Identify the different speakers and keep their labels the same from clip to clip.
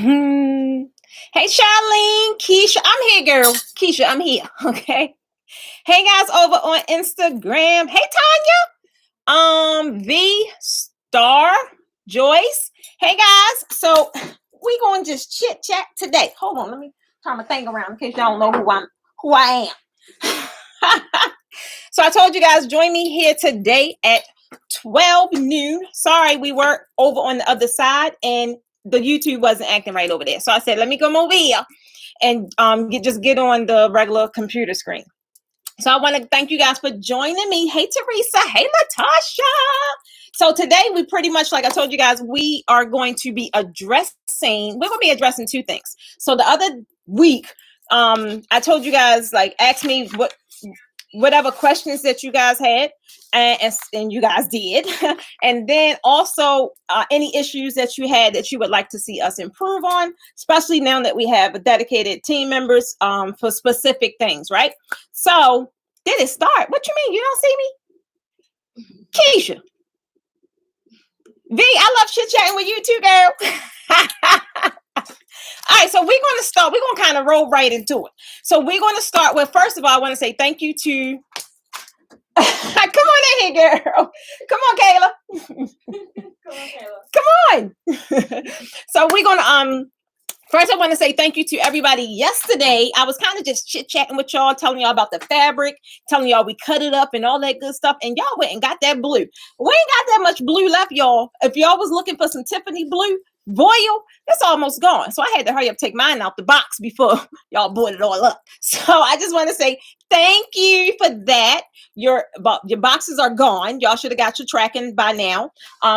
Speaker 1: Hmm. Hey, Charlene, Keisha, I'm here, girl. Keisha, I'm here. Okay. Hey, guys, over on Instagram. Hey, Tanya. V Star Joyce. Hey, guys. So we going to just chit chat today. Hold on, let me turn my thing around in case y'all don't know who I am. So I told you guys, join me here today at 12 noon. Sorry, we were over on the other side and the YouTube wasn't acting right over there. So I said, let me come over here and just get on the regular computer screen. So I want to thank you guys for joining me. Hey, Teresa. Hey, Natasha. So today we pretty much, like I told you guys, we are going to be addressing two things. So the other week, I told you guys, like, ask me whatever questions that you guys had, and you guys did. And then also any issues that you had that you would like to see us improve on, especially now that we have dedicated team members for specific things, right? So did it start? What you mean? You don't see me? Keisha. V, I love chit-chatting with you too, girl. All right, so we're going to start. We're going to kind of roll right into it. So we're going to start with, first of all, I want to say thank you to... Come on in here, girl. Come on, Kayla. Come on. So we're going to... First, I want to say thank you to everybody. Yesterday, I was kind of just chit-chatting with y'all, telling y'all about the fabric, telling y'all we cut it up and all that good stuff, and y'all went and got that blue. We ain't got that much blue left, y'all. If y'all was looking for some Tiffany blue, Voyal, it's almost gone. So I had to hurry up, take mine out the box before y'all bought it all up. So I just want to say thank you for that. Your boxes are gone. Y'all should have got your tracking by now.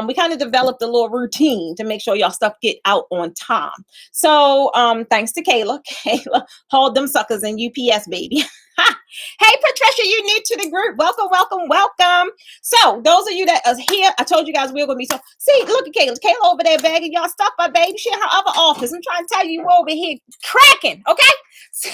Speaker 1: We kind of developed a little routine to make sure y'all stuff get out on time. So thanks to Kayla. Kayla hauled them suckers in UPS, baby. Hey, Patricia, you new to the group. Welcome, welcome, welcome. So those of you that are here, I told you guys we were going to be so. See, look at Kayla. Kayla over there bagging y'all stuff up, baby. She in her other office. I'm trying to tell you, we're over here cracking, okay? So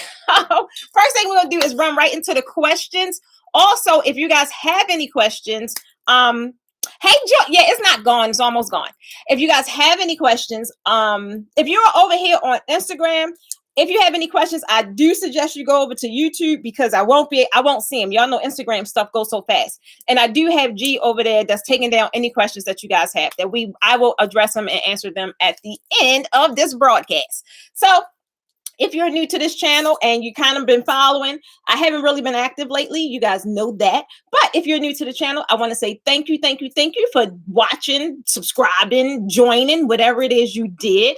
Speaker 1: first thing we're going to do is run right into the questions. Also, if you guys have any questions, hey, Joe, yeah, it's not gone. It's almost gone. If you guys have any questions, if you're over here on Instagram, if you have any questions, I do suggest you go over to YouTube because I won't see them. Y'all know Instagram stuff goes so fast. And I do have G over there that's taking down any questions that you guys have I will address them and answer them at the end of this broadcast. So if you're new to this channel and you kind of been following, I haven't really been active lately. You guys know that. But if you're new to the channel, I want to say thank you for watching, subscribing, joining, whatever it is you did.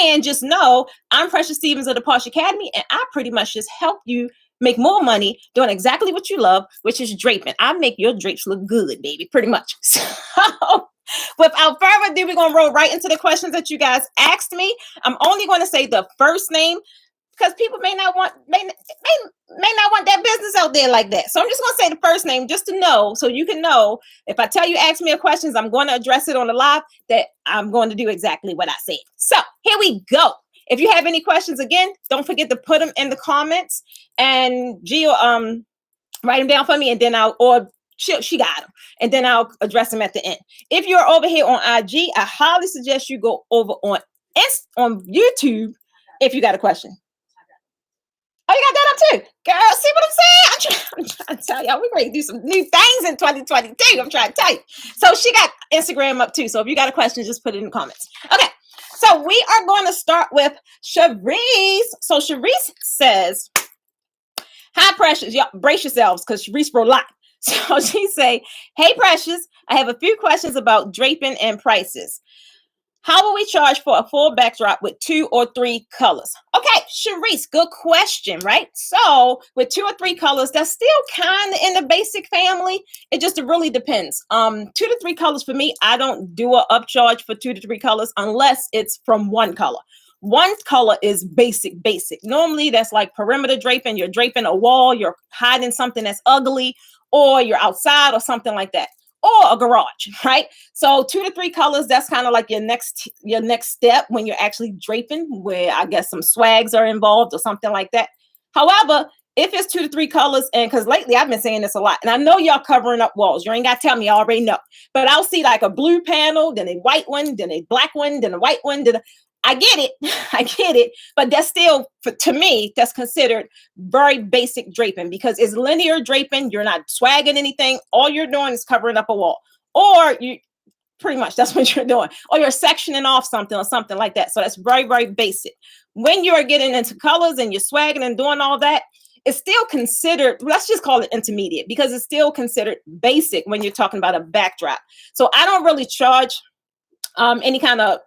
Speaker 1: And just know I'm Precious Stevens of the Posh Academy, and I pretty much just help you make more money doing exactly what you love, which is draping. I make your drapes look good, baby, pretty much. So without further ado, we're going to roll right into the questions that you guys asked me. I'm only going to say the first name because people may not want that business out there like that. So I'm just going to say the first name just to know, so you can know if I tell you, ask me a questions, I'm going to address it on the live, that I'm going to do exactly what I said. So here we go. If you have any questions, again, don't forget to put them in the comments, and Gio, write them down for me, and then she got them, and then I'll address them at the end. If you're over here on IG, I highly suggest you go over on YouTube if you got a question. Oh, you got that up too, girl. See what I'm saying? I'm trying to tell y'all, we're ready to do some new things in 2022. I'm trying to tell you. So she got Instagram up too. So if you got a question, just put it in the comments. Okay. So we are going to start with Sharice. So Sharice says, "Hi, Precious. Y'all brace yourselves because Sharice wrote a lot." So she say, "Hey, Precious, I have a few questions about draping and prices. How will we charge for a full backdrop with 2 or 3 colors?" Okay, Sharice, good question, right? So with 2 or 3 colors, that's still kind of in the basic family. It just really depends. 2 to 3 colors for me, I don't do a upcharge for 2 to 3 colors unless it's from one color. One color is basic. Normally that's like perimeter draping. You're draping a wall, you're hiding something that's ugly, or you're outside or something like that, or a garage, right? So 2 to 3 colors, that's kind of like your next step when you're actually draping, where I guess some swags are involved or something like that. However, if it's 2 to 3 colors, and because lately I've been saying this a lot, and I know y'all covering up walls. You ain't got to tell me, I already know. But I'll see like a blue panel, then a white one, then a black one, then a white one. I get it. I get it. But that's still, to me, that's considered very basic draping because it's linear draping. You're not swagging anything. All you're doing is covering up a wall. Or you pretty much that's what you're doing. Or you're sectioning off something or something like that. So that's very, very basic. When you're getting into colors and you're swagging and doing all that, it's still considered, let's just call it intermediate because it's still considered basic when you're talking about a backdrop. So I don't really charge any kind of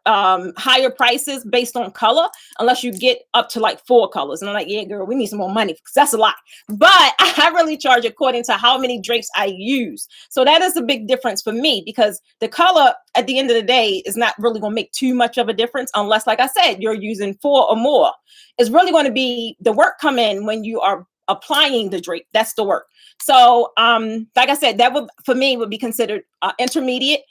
Speaker 1: higher prices based on color unless you get up to like 4 colors. And I'm like, yeah, girl, we need some more money because that's a lot. But I really charge according to how many drapes I use. So that is a big difference for me because the color at the end of the day is not really going to make too much of a difference unless, like I said, you're using 4 or more. It's really going to be the work come in when you are applying the drape. That's the work. So like I said, that would for me would be considered intermediate.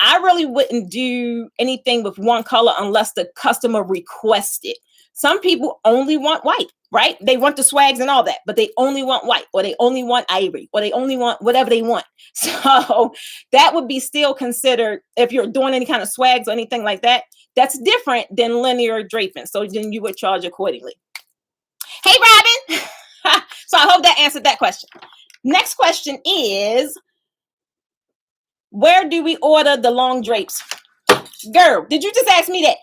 Speaker 1: I really wouldn't do anything with one color unless the customer requests it. Some people only want white, right? They want the swags and all that, but they only want white or they only want ivory or they only want whatever they want. So that would be still considered, if you're doing any kind of swags or anything like that, that's different than linear draping. So then you would charge accordingly. Hey, Robin. So I hope that answered that question. Next question is, where do we order the long drapes? Girl, did you just ask me that?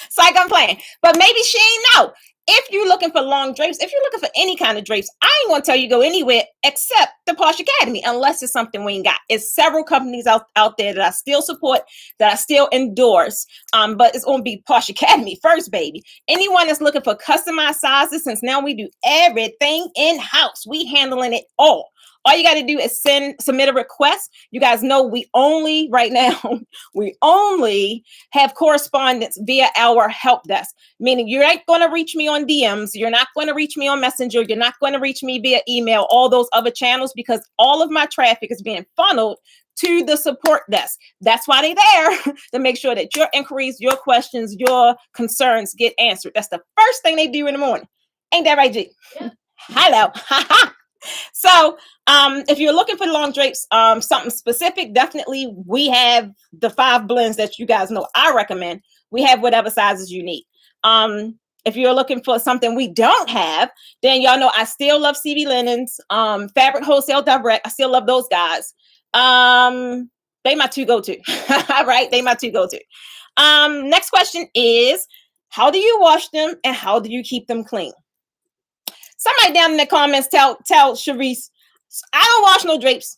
Speaker 1: Psych, I'm playing. But maybe she ain't know. If you're looking for long drapes, if you're looking for any kind of drapes, I ain't gonna tell you go anywhere except the Posh Academy, unless it's something we ain't got. It's several companies out there that I still support, that I still endorse. But it's gonna be Posh Academy first, baby. Anyone that's looking for customized sizes, since now we do everything in-house, we handling it all. All you got to do is submit a request. You guys know we only, right now, we only have correspondence via our help desk, meaning you ain't going to reach me on DMs. You're not going to reach me on Messenger. You're not going to reach me via email, all those other channels, because all of my traffic is being funneled to the support desk. That's why they're there, to make sure that your inquiries, your questions, your concerns get answered. That's the first thing they do in the morning. Ain't that right, G? Yeah. Hello. So if you're looking for long drapes, something specific, definitely we have the 5 blends that you guys know I recommend. We have whatever sizes you need. If you're looking for something we don't have, then y'all know I still love CV Linens, Fabric Wholesale Direct. I still love those guys. They my 2 go-to, right? They my 2 go-to. Next question is, how do you wash them and how do you keep them clean? Somebody down in the comments tell Sharice, I don't wash no drapes.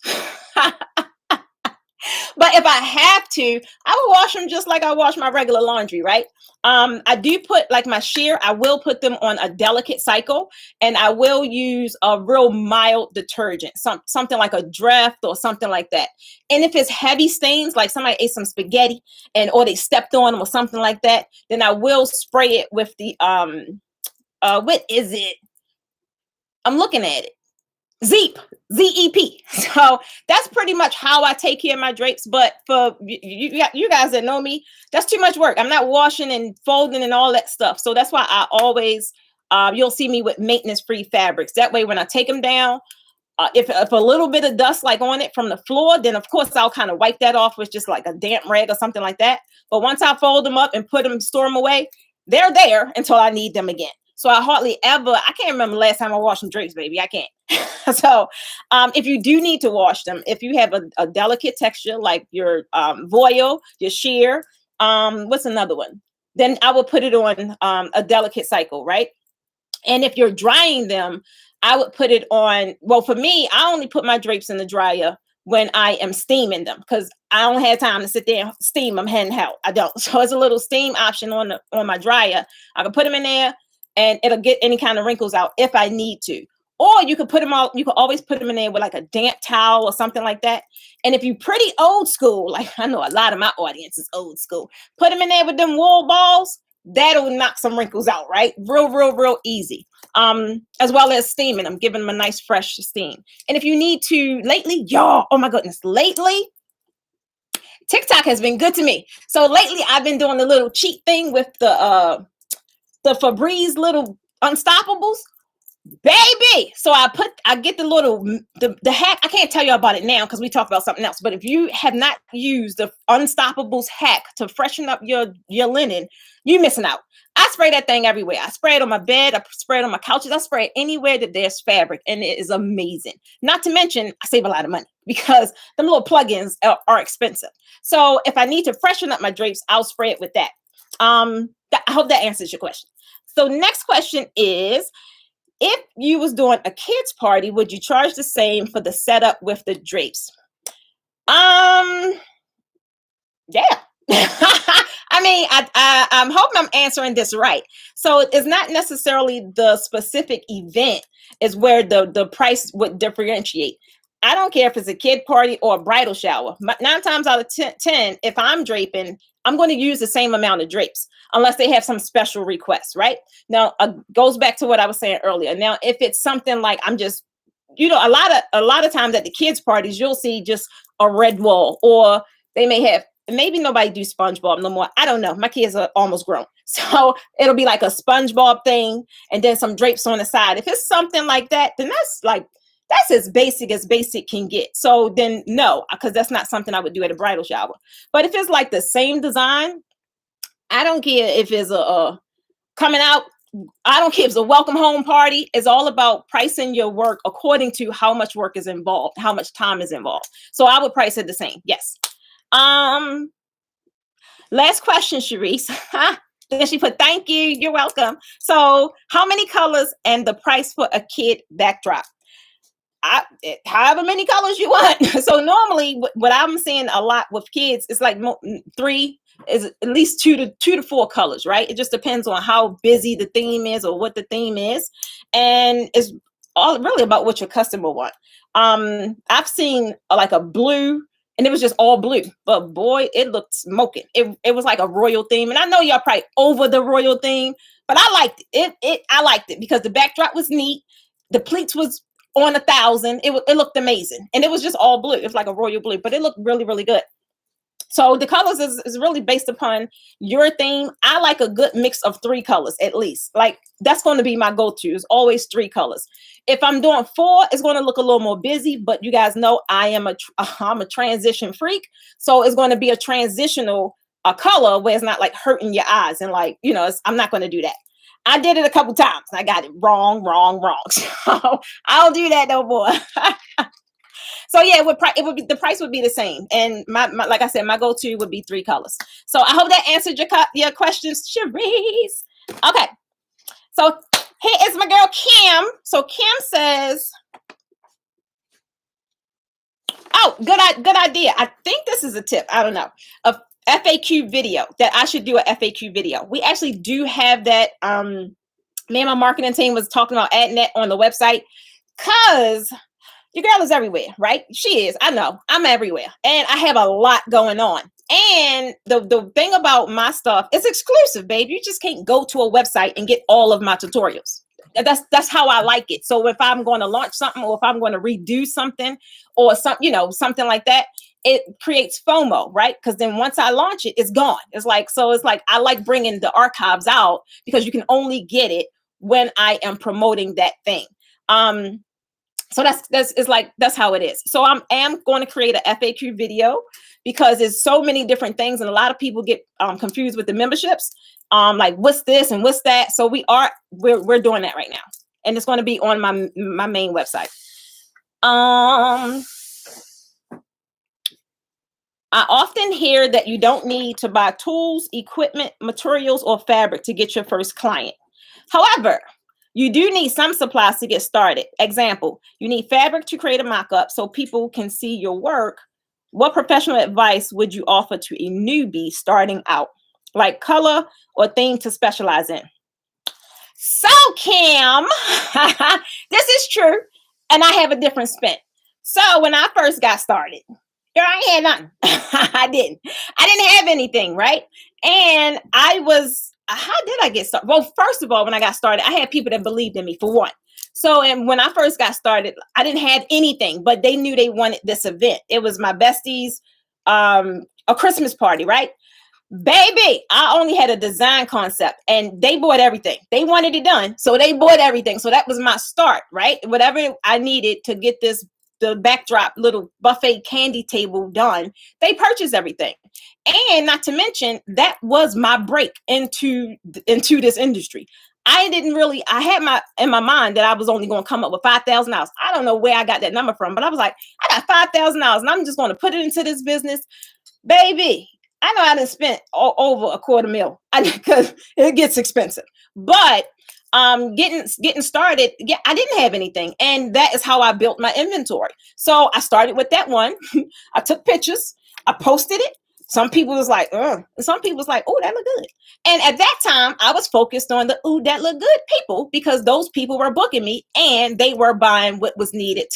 Speaker 1: But if I have to, I will wash them just like I wash my regular laundry, right? I do put, like my sheer, I will put them on a delicate cycle, and I will use a real mild detergent, something like a Dreft or something like that. And if it's heavy stains, like somebody ate some spaghetti or they stepped on them or something like that, then I will spray it with the, what is it? I'm looking at it. ZEP. So that's pretty much how I take care of my drapes. But for you guys that know me, that's too much work. I'm not washing and folding and all that stuff. So that's why I always, you'll see me with maintenance-free fabrics. That way, when I take them down, if a little bit of dust like on it from the floor, then of course I'll kind of wipe that off with just like a damp rag or something like that. But once I fold them up and store them away, they're there until I need them again. So I hardly ever, I can't remember the last time I washed some drapes, baby. I can't. So if you do need to wash them, if you have a delicate texture like your voile, your sheer, what's another one? Then I will put it on a delicate cycle, right? And if you're drying them, I would put it on, well, for me, I only put my drapes in the dryer when I am steaming them because I don't have time to sit there and steam them handheld. I don't. So it's a little steam option on my dryer. I can put them in there and it'll get any kind of wrinkles out if I need to. Or you could put them all, you could always put them in there with like a damp towel or something like that. And if you're pretty old school, like I know a lot of my audience is old school, put them in there with them wool balls. That'll knock some wrinkles out, right? Real easy. As well as steaming them, giving them a nice fresh steam. And if you need to, lately, y'all, oh my goodness, lately, TikTok has been good to me. So lately I've been doing the little cheat thing with the Febreze little Unstoppables. baby. So I get the little, the hack. I can't tell you about it now because we talked about something else. But if you have not used the Unstoppables hack to freshen up your linen, you're missing out. I spray that thing everywhere. I spray it on my bed. I spray it on my couches. I spray it anywhere that there's fabric, and it is amazing. Not to mention, I save a lot of money because them little plugins are expensive. So if I need to freshen up my drapes, I'll spray it with that. I hope that answers your question. So next question is, if you was doing a kids party, would you charge the same for the setup with the drapes? Yeah. I mean, I'm hoping I'm answering this right. So it's not necessarily the specific event is where the price would differentiate. I don't care if it's a kid party or a bridal shower. 9 times out of 10, if I'm draping, I'm going to use the same amount of drapes unless they have some special requests, right? Now, goes back to what I was saying earlier. Now, if it's something like I'm just, a lot of times at the kids parties, you'll see just a red wall, or they may have, maybe nobody do SpongeBob no more. I don't know. My kids are almost grown. So it'll be like a SpongeBob thing and then some drapes on the side. If it's something like that, then that's as basic can get. So then no, because that's not something I would do at a bridal shower. But if it's like the same design, I don't care if it's a coming out. I don't care if it's a welcome home party. It's all about pricing your work according to how much work is involved, how much time is involved. So I would price it the same. Yes. Last question, Sharice. Then she put, thank you. You're welcome. So how many colors and the price for a kid backdrop? However many colors you want. So normally what I'm seeing a lot with kids, it's like 3 is at least 2 to 4 colors, right? It just depends on how busy the theme is or what the theme is. And it's all really about what your customer want. I've seen like a blue, and it was just all blue, but boy, it looked smoking. It was like a royal theme. And I know y'all probably over the royal theme, but I liked it. I liked it because the backdrop was neat. The pleats was on 1,000. It looked amazing. And it was just all blue. It was like a royal blue, but it looked really, really good. So the colors is really based upon your theme. I like a good mix of 3 colors at least. Like that's going to be my go-to. It's always 3 colors. If I'm doing 4, it's going to look a little more busy, but you guys know I'm a transition freak. So it's going to be a transitional color where it's not like hurting your eyes and like, I'm not going to do that. I did it a couple times. I got it wrong. So I'll do that no more. So yeah, it would be, the price would be the same. And my like I said, my go-to would be 3 colors. So I hope that answered your questions, Sharice. Okay. So here is my girl Kim. So Kim says, oh, good idea. I think this is a tip. I don't know. A FAQ video that I should do a FAQ video. We actually do have that. Me and my marketing team was talking about adding that on the website because your girl is everywhere, right? She is. I know. I'm everywhere. And I have a lot going on. And the thing about my stuff, it's exclusive, babe. You just can't go to a website and get all of my tutorials. That's how I like it. So if I'm going to launch something or if I'm going to redo something or something like that, it creates FOMO, right? Because then once I launch it, it's gone. It's like I like bringing the archives out because you can only get it when I am promoting that thing. So that's how it is. So I am going to create a FAQ video because there's so many different things, and a lot of people get confused with the memberships. Like what's this and what's that? So we're doing that right now, and it's going to be on my main website. I often hear that you don't need to buy tools, equipment, materials, or fabric to get your first client. However, you do need some supplies to get started. Example, you need fabric to create a mock-up so people can see your work. What professional advice would you offer to a newbie starting out? Like color or theme to specialize in? So, Kim, this is true. And I have a different spin. So when I first got started, I ain't had nothing. I didn't have anything, right? And how did I get started? Well, first of all, when I got started, I had people that believed in me, for one. So, and when I first got started, I didn't have anything, but they knew they wanted this event. It was my besties, a Christmas party, right? Baby, I only had a design concept and they bought everything. They wanted it done. So they bought everything. So that was my start, right? Whatever I needed to get the backdrop little buffet candy table done, they purchased everything. And not to mention, that was my break into this industry. I had in my mind that I was only going to come up with $5,000. I don't know where I got that number from, but I was like, I got $5,000 and I'm just going to put it into this business. Baby, I know I done spent over $250,000 because it gets expensive. But getting started, yeah, I didn't have anything. And that is how I built my inventory. So I started with that one. I took pictures, I posted it. Some people was like, and some people was like, oh, that look good. And at that time, I was focused on the ooh, that look good people, because those people were booking me and they were buying what was needed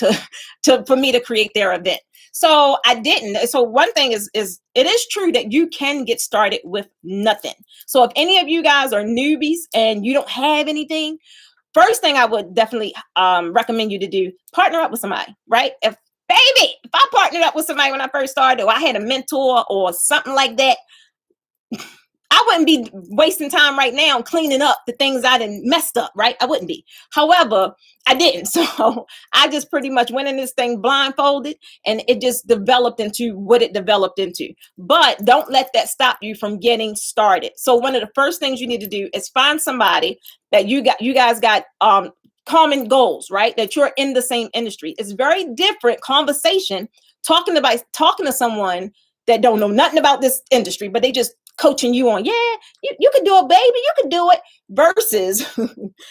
Speaker 1: for me to create their event. So I didn't. So one thing is it is true that you can get started with nothing. So if any of you guys are newbies and you don't have anything, first thing I would definitely recommend you to do, partner up with somebody, right? If I partnered up with somebody when I first started, or I had a mentor or something like that, I wouldn't be wasting time right now cleaning up the things I done messed up, right? I wouldn't be. However, I didn't. So I just pretty much went in this thing blindfolded and it just developed into what it developed into. But don't let that stop you from getting started. So one of the first things you need to do is find somebody that you guys got common goals, right? That you're in the same industry. It's very different conversation talking to someone that don't know nothing about this industry, but they just coaching you on, yeah, you can do it, baby, you can do it, versus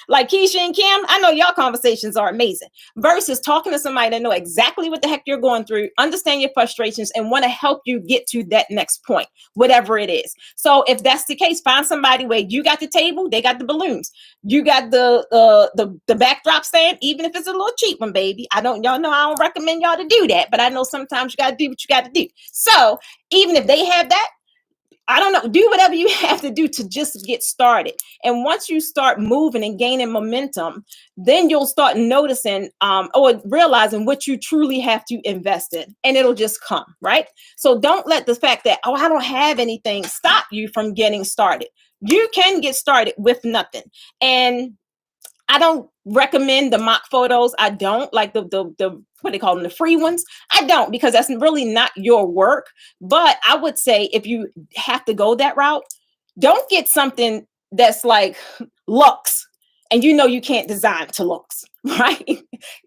Speaker 1: like Keisha and Kim, I know y'all conversations are amazing, versus talking to somebody that know exactly what the heck you're going through, understand your frustrations, and want to help you get to that next point, whatever it is. So if that's the case, find somebody where you got the table, they got the balloons, you got the backdrop stand, even if it's a little cheap one, baby. Y'all know I don't recommend y'all to do that, but I know sometimes you got to do what you got to do. So even if they have that, I don't know, do whatever you have to do to just get started. And once you start moving and gaining momentum, then you'll start noticing or realizing what you truly have to invest in, and it'll just come, right? So don't let the fact that, oh, I don't have anything stop you from getting started. You can get started with nothing. And I don't recommend the mock photos. I don't like the what they call them, the free ones. I don't, because that's really not your work. But I would say if you have to go that route, don't get something that's like Lux and you can't design to Lux, right?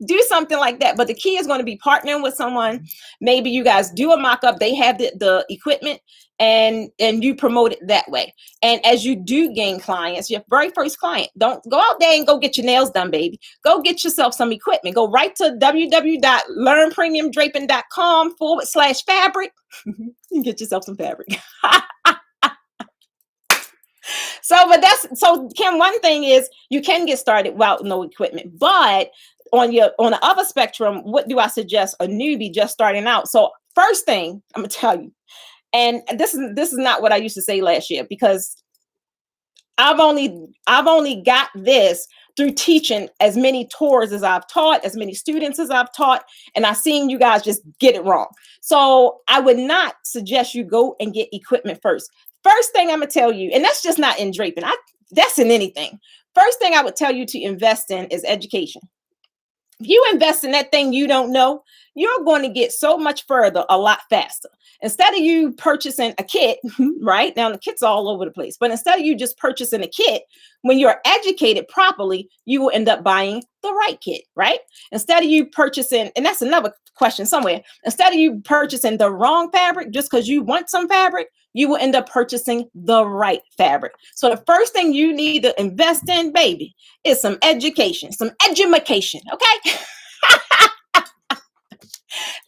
Speaker 1: Do something like that. But the key is going to be partnering with someone. Maybe you guys do a mock-up. They have the equipment and you promote it that way. And as you do gain clients, your very first client, don't go out there and go get your nails done, baby. Go get yourself some equipment. Go right to www.learnpremiumdraping.com/fabric. You get yourself some fabric. So Kim, one thing is you can get started without no equipment, but on the other spectrum, what do I suggest a newbie just starting out? So first thing I'm gonna tell you, and this is not what I used to say last year, because I've only got this through teaching as many tours as I've taught, as many students as I've taught, and I've seen you guys just get it wrong. So I would not suggest you go and get equipment first. First thing I'm gonna tell you, and that's just not in draping, that's in anything. First thing I would tell you to invest in is education. If you invest in that thing you don't know, you're going to get so much further a lot faster. Instead of you purchasing a kit, right? Now the kit's all over the place, but instead of you just purchasing a kit, when you're educated properly, you will end up buying the right kit, right? Instead of you purchasing, and that's another question somewhere, instead of you purchasing the wrong fabric just because you want some fabric, you will end up purchasing the right fabric. So the first thing you need to invest in, baby, is some education, some edumacation, okay?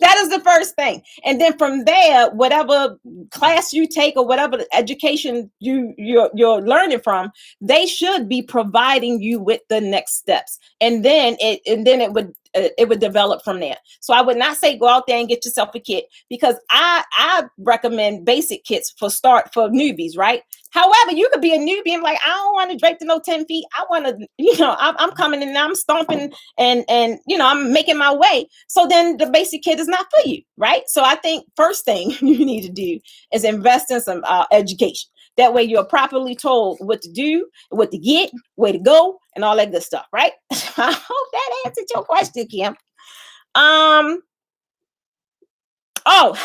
Speaker 1: That is the first thing. And then from there, whatever class you take or whatever education you're learning from, they should be providing you with the next steps. And then it would it would develop from there. So I would not say go out there and get yourself a kit, because I recommend basic kits for newbies, right? However, you could be a newbie and like, I don't want to drape to no 10 feet. I want to, I'm coming in and I'm stomping and I'm making my way. So then the basic kit is not for you, right? So I think first thing you need to do is invest in some education. That way you're properly told what to do, what to get, where to go, and all that good stuff, right? I hope that answered your question, Kim. Oh,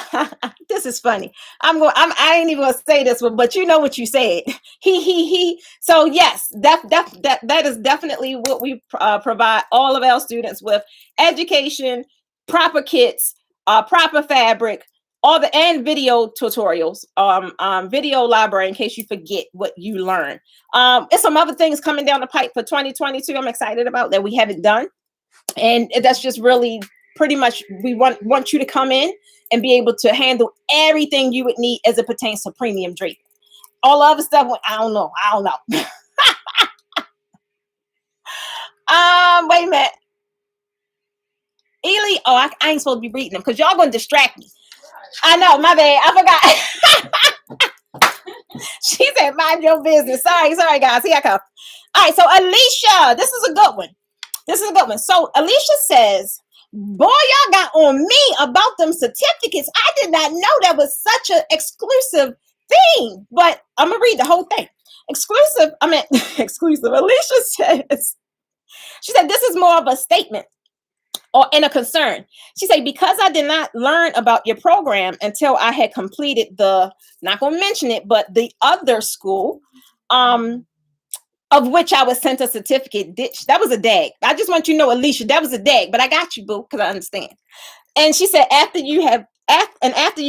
Speaker 1: this is funny. I ain't even gonna say this one, but you know what you said. He. So yes, that is definitely what we provide all of our students with: education, proper kits, proper fabric, and video tutorials, video library in case you forget what you learned. There's some other things coming down the pipe for 2022. I'm excited about that we haven't done, and that's just really pretty much we want you to come in and be able to handle everything you would need as it pertains to premium draping. All other stuff, I don't know. Wait a minute. Ely, I ain't supposed to be reading them because y'all gonna distract me. I know, my bad. I forgot. She said, mind your business. Sorry, guys. Here I come. All right, so Alicia, this is a good one. So Alicia says, boy, y'all got on me about them certificates. I did not know that was such an exclusive thing, but I'm gonna read the whole thing. Exclusive. Alicia says, she said, this is more of a statement and a concern. She said, because I did not learn about your program until I had completed not gonna mention it, but the other school, of which I was sent a certificate. That was a dag. I just want you to know, Alicia, that was a dag, but I got you, boo, because I understand. And she said, after you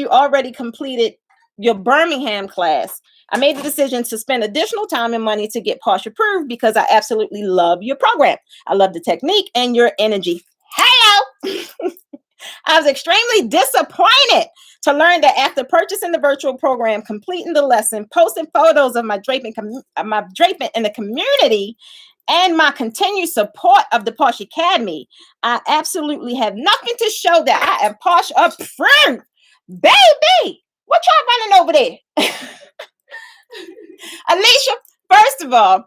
Speaker 1: already completed your Birmingham class, I made the decision to spend additional time and money to get Posh approved because I absolutely love your program. I love the technique and your energy. Hello. I was extremely disappointed to learn that after purchasing the virtual program, completing the lesson, posting photos of my draping in the community, and my continued support of the Posh Academy, I absolutely have nothing to show that I am Posh approved. Baby, what y'all running over there? Alicia, first of all,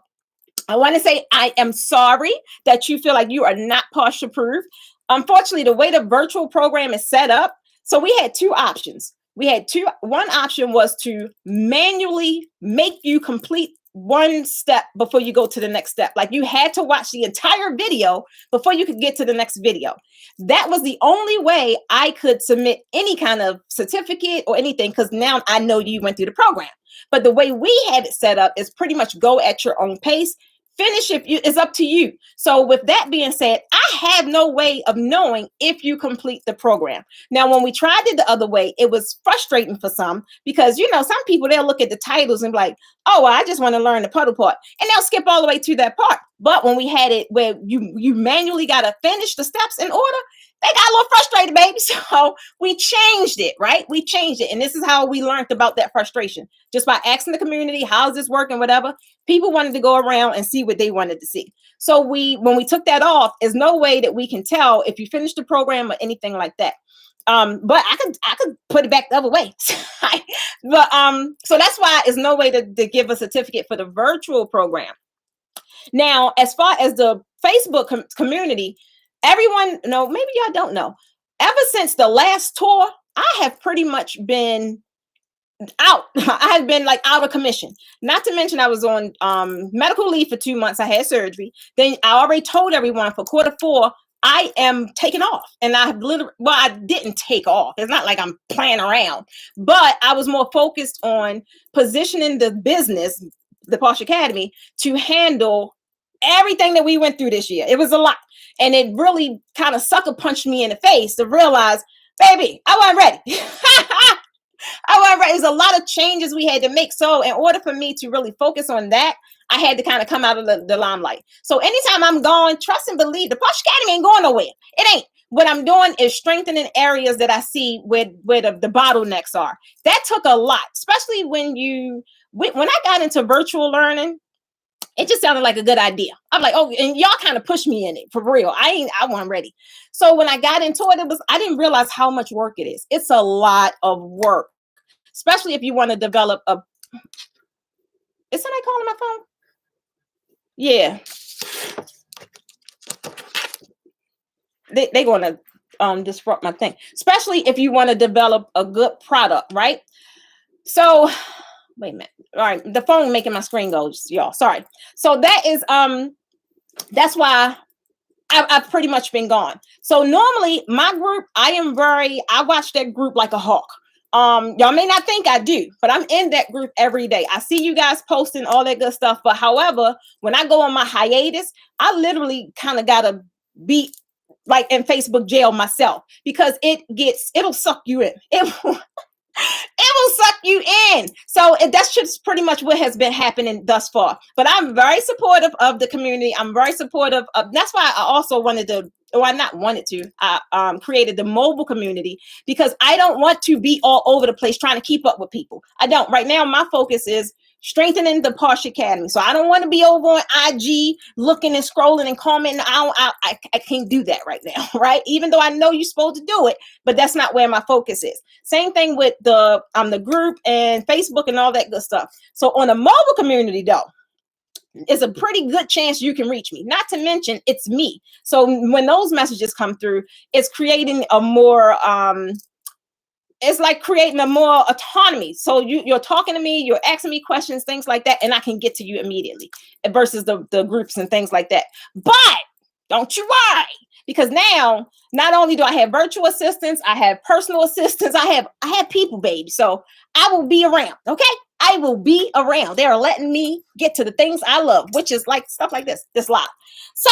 Speaker 1: I want to say I am sorry that you feel like you are not Posh approved. Unfortunately, the way the virtual program is set up, so we had two options. One option was to manually make you complete one step before you go to the next step. Like you had to watch the entire video before you could get to the next video. That was the only way I could submit any kind of certificate or anything, because now I know you went through the program. But the way we have it set up is pretty much go at your own pace. Finish it's up to you. So with that being said, I have no way of knowing if you complete the program. Now, when we tried it the other way, it was frustrating for some because, some people, they'll look at the titles and be like, oh, well, I just want to learn the puddle part. And they'll skip all the way to that part. But when we had it where you manually got to finish the steps in order, they got a little frustrated, baby. So we changed it, right? We changed it. And this is how we learned about that frustration. Just by asking the community, how's this working, whatever. People wanted to go around and see what they wanted to see. So when we took that off, there's no way that we can tell if you finished the program or anything like that. But I could put it back the other way. But so that's why there's no way to give a certificate for the virtual program. Now, as far as the Facebook community, everyone, maybe y'all don't know. Ever since the last tour, I have pretty much been out. I have been out of commission. Not to mention I was on medical leave for 2 months. I had surgery. Then I already told everyone for Q4, I am taking off. And I didn't take off. It's not like I'm playing around, but I was more focused on positioning the business, the Posh Academy, to handle everything that we went through this year. It was a lot. And it really kind of sucker punched me in the face to realize, baby, I wasn't ready. There's a lot of changes we had to make. So in order for me to really focus on that, I had to kind of come out of the limelight. So anytime I'm going, trust and believe, the Posh Academy ain't going nowhere. It ain't. What I'm doing is strengthening areas that I see where the bottlenecks are. That took a lot, especially when I got into virtual learning. It just sounded like a good idea. I'm like, oh, and y'all kind of pushed me in it for real. I wasn't ready. So when I got into it, I didn't realize how much work it is. It's a lot of work, especially if you want to develop a. Is somebody calling my phone? Yeah. They're going to disrupt my thing, especially if you want to develop a good product, right? So wait a minute. All right, the phone making my screen go, y'all. Sorry. So that is that's why I've pretty much been gone. So normally my group, I watch that group like a hawk. Y'all may not think I do, but I'm in that group every day. I see you guys posting all that good stuff. But however, when I go on my hiatus, I literally kind of gotta be like in Facebook jail myself, because it'll suck you in. It will suck you in. So that's just pretty much what has been happening thus far. But I'm very supportive of the community. I'm very supportive of, that's why I also wanted to, or I not wanted to, I created the mobile community, because I don't want to be all over the place trying to keep up with people. I don't. Right now, my focus is strengthening the Posh Academy. So I don't want to be over on IG looking and scrolling and commenting. I can't do that right now, right? Even though I know you're supposed to do it, but that's not where my focus is. Same thing with the group and Facebook and all that good stuff. So on a mobile community though, it's a pretty good chance you can reach me. Not to mention it's me. So when those messages come through, it's creating a more it's like creating a more autonomy. So you're talking to me, you're asking me questions, things like that, and I can get to you immediately versus the groups and things like that. But don't you worry, because now not only do I have virtual assistants, I have personal assistants, I have people, baby. So I will be around, okay? I will be around. They are letting me get to the things I love, which is like stuff like this live. So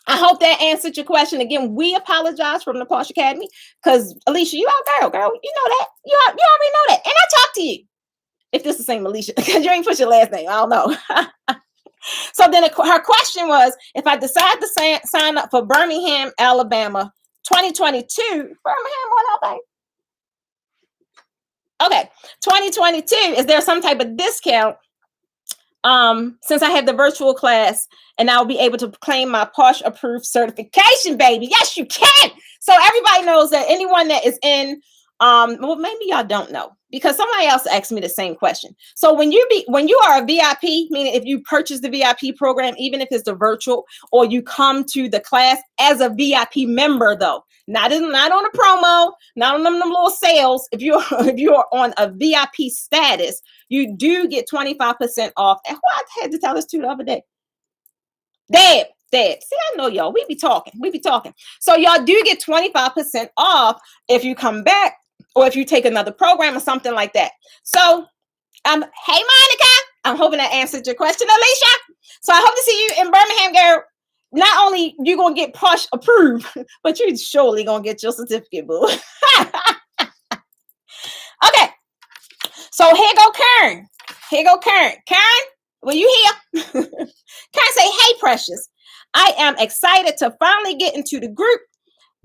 Speaker 1: I hope that answered your question. Again, we apologize from the Posh Academy, because Alicia, you our girl. You know that. You already know that. And I talked to you. If this is the same Alicia, because you ain't put your last name. I don't know. So then her question was, if I decide to sign up for Birmingham, Alabama, 2022, Birmingham, what else? Okay, 2022, is there some type of discount? Since I have the virtual class, and I'll be able to claim my Posh approved certification, baby. Yes, you can. So everybody knows that anyone that is in, well, maybe y'all don't know, because somebody else asked me the same question. So when you are a VIP, meaning if you purchase the VIP program, even if it's the virtual, or you come to the class as a VIP member, though, not on a promo, not on them little sales. If you're on a VIP status, you do get 25% off. And who I had to tell this to the other day? Dad. See, I know y'all. We be talking. So y'all do get 25% off if you come back, or if you take another program or something like that. So, hey Monica, I'm hoping that answered your question, Alicia. So I hope to see you in Birmingham, girl. Not only you gonna get Posh approved, but you surely gonna get your certificate, boo. Okay. So here go Karen. Karen, will you here? Karen say, hey, Precious. I am excited to finally get into the group,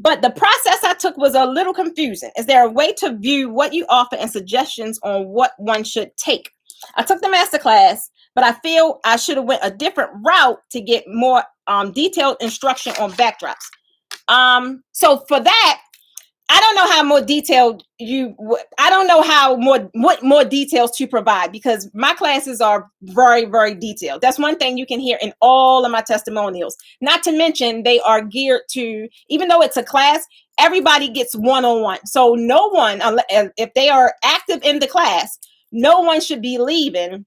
Speaker 1: but the process I took was a little confusing. Is there a way to view what you offer and suggestions on what one should take? I took the masterclass, but I feel I should have went a different route to get more detailed instruction on backdrops. So for that, I don't know how more detailed I don't know how what more details to provide, because my classes are very, very detailed. That's one thing you can hear in all of my testimonials. Not to mention they are geared to, even though it's a class, everybody gets one-on-one. So no one, if they are active in the class, no one should be leaving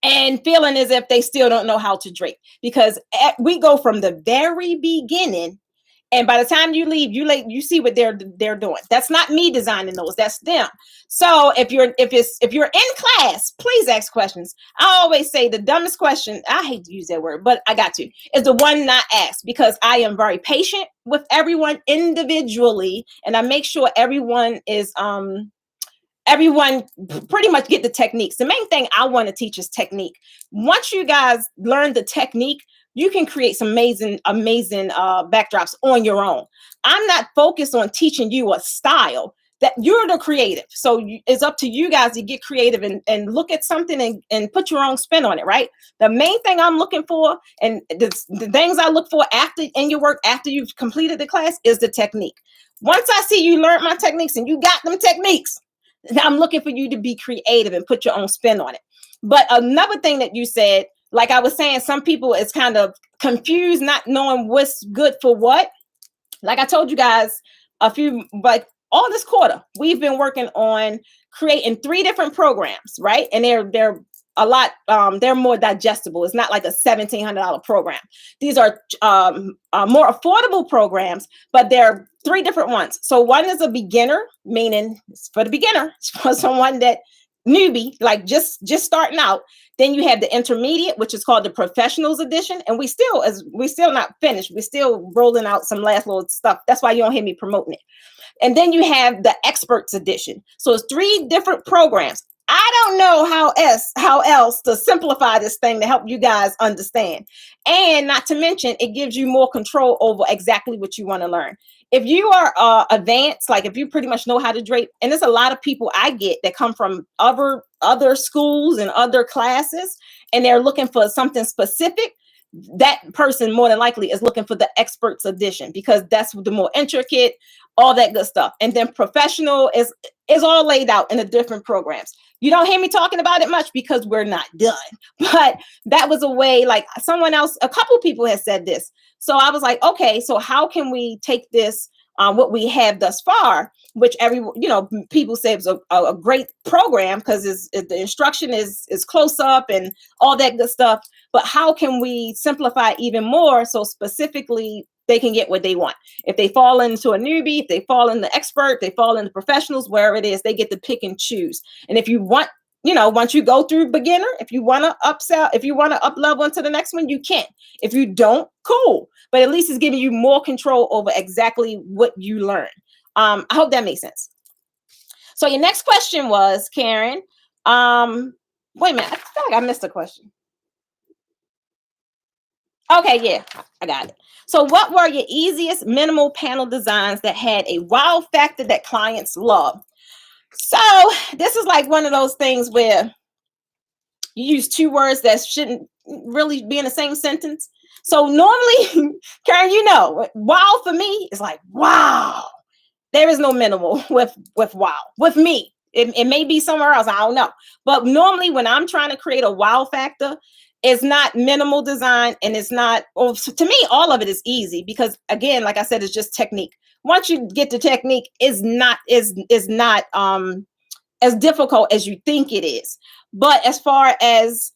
Speaker 1: and feeling as if they still don't know how to drape, because we go from the very beginning. And by the time you leave, you see what they're doing. That's not me designing those. That's them. So if you're in class, please ask questions. I always say the dumbest question, I hate to use that word, but I got to, is the one not asked, because I am very patient with everyone individually, and I make sure everyone pretty much get the techniques. The main thing I want to teach is technique. Once you guys learn the technique, you can create some amazing backdrops on your own. I'm not focused on teaching you a style. that you're the creative. So it's up to you guys to get creative and look at something and put your own spin on it, right? The main thing I'm looking for, and the things I look for after in your work, after you've completed the class, is the technique. Once I see you learn my techniques and you got them techniques, I'm looking for you to be creative and put your own spin on it. But another thing that you said, like I was saying, some people is kind of confused, not knowing what's good for what. Like I told you guys but all this quarter, we've been working on creating 3 different programs, right? And they're a lot, they're more digestible. It's not like a $1,700 program. These are more affordable programs, but they're 3 different ones. So one is a beginner, meaning it's for the beginner, it's for someone that newbie, like just starting out. Then you have the intermediate, which is called the professionals edition. And we still not finished. We're still rolling out some last little stuff. That's why you don't hear me promoting it. And then you have the experts edition. So it's 3 different programs. I don't know how else to simplify this thing to help you guys understand. And not to mention, it gives you more control over exactly what you want to learn. If you are advanced, like if you pretty much know how to drape, and there's a lot of people I get that come from other schools and other classes, and they're looking for something specific, that person more than likely is looking for the experts edition, because that's the more intricate, all that good stuff. And then professional is all laid out in the different programs. You don't hear me talking about it much because we're not done. But that was a way, like someone else, a couple people had said this. So I was like, okay, so how can we take this, what we have thus far, which people say is a great program because the instruction is close up and all that good stuff. But how can we simplify even more so specifically they can get what they want? If they fall into a newbie, if they fall in the expert, they fall into professionals, wherever it is, they get to pick and choose. And if you want, once you go through beginner, if you want to upsell, if you want to up level into the next one, you can. If you don't, cool. But at least it's giving you more control over exactly what you learn. I hope that makes sense. So your next question was, Karen, wait a minute, I feel like I missed a question. Okay, yeah, I got it. So what were your easiest minimal panel designs that had a wow factor that clients love? So this is like one of those things where you use 2 words that shouldn't really be in the same sentence. So normally, Karen, wow for me is like, wow. There is no minimal with wow. With me, it may be somewhere else. I don't know. But normally when I'm trying to create a wow factor, it's not minimal design, and it's not, to me, all of it is easy because, again, like I said, it's just technique. Once you get the technique, is not as difficult as you think it is. But as far as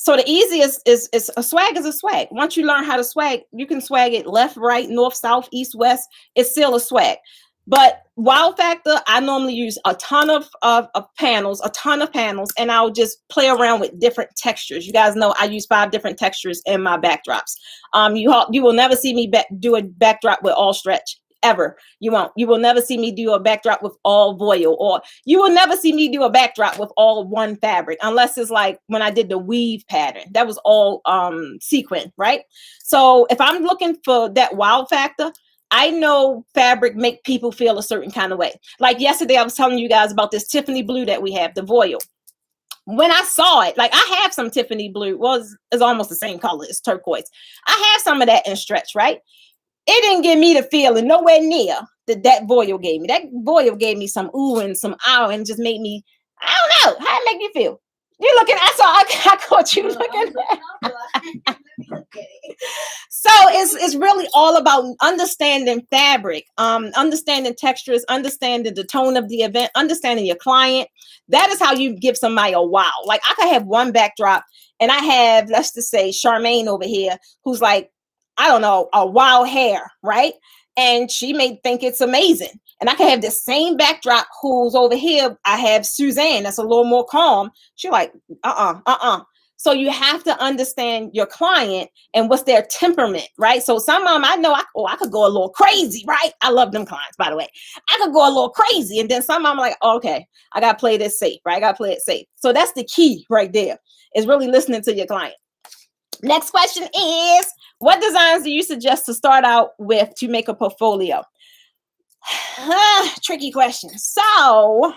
Speaker 1: so the easiest is a swag is a swag. Once you learn how to swag, you can swag it left, right, north, south, east, west. It's still a swag. But wow factor, I normally use a ton of panels, and I'll just play around with different textures. You guys know I use 5 different textures in my backdrops. You will never see me do a backdrop with all stretch. Ever. You won't. You will never see me do a backdrop with all voile, or you will never see me do a backdrop with all one fabric, unless it's like when I did the weave pattern. That was all sequin, right? So if I'm looking for that wow factor, I know fabric make people feel a certain kind of way. Like yesterday, I was telling you guys about this Tiffany blue that we have, the voile. When I saw it, like I have some Tiffany blue, well, it's almost the same color, it's turquoise. I have some of that in stretch, right? It didn't give me the feeling nowhere near that voile gave me. That voile gave me some ooh and some ow, and just made me, I don't know, how it make you feel? You're looking, I caught you looking at. So it's really all about understanding fabric, understanding textures, understanding the tone of the event, understanding your client. That is how you give somebody a wow. Like I could have one backdrop, and I have, let's just say, Charmaine over here, who's like, I don't know, a wild hair, right? And she may think it's amazing. And I can have the same backdrop who's over here. I have Suzanne, that's a little more calm. She's like, So you have to understand your client and what's their temperament, right? So some of them, I know, I could go a little crazy, right? I love them clients, by the way. I could go a little crazy. And then some of them like, okay, I got to play this safe, right? I got to play it safe. So that's the key right there, is really listening to your client. Next question is, what designs do you suggest to start out with to make a portfolio? Tricky question. So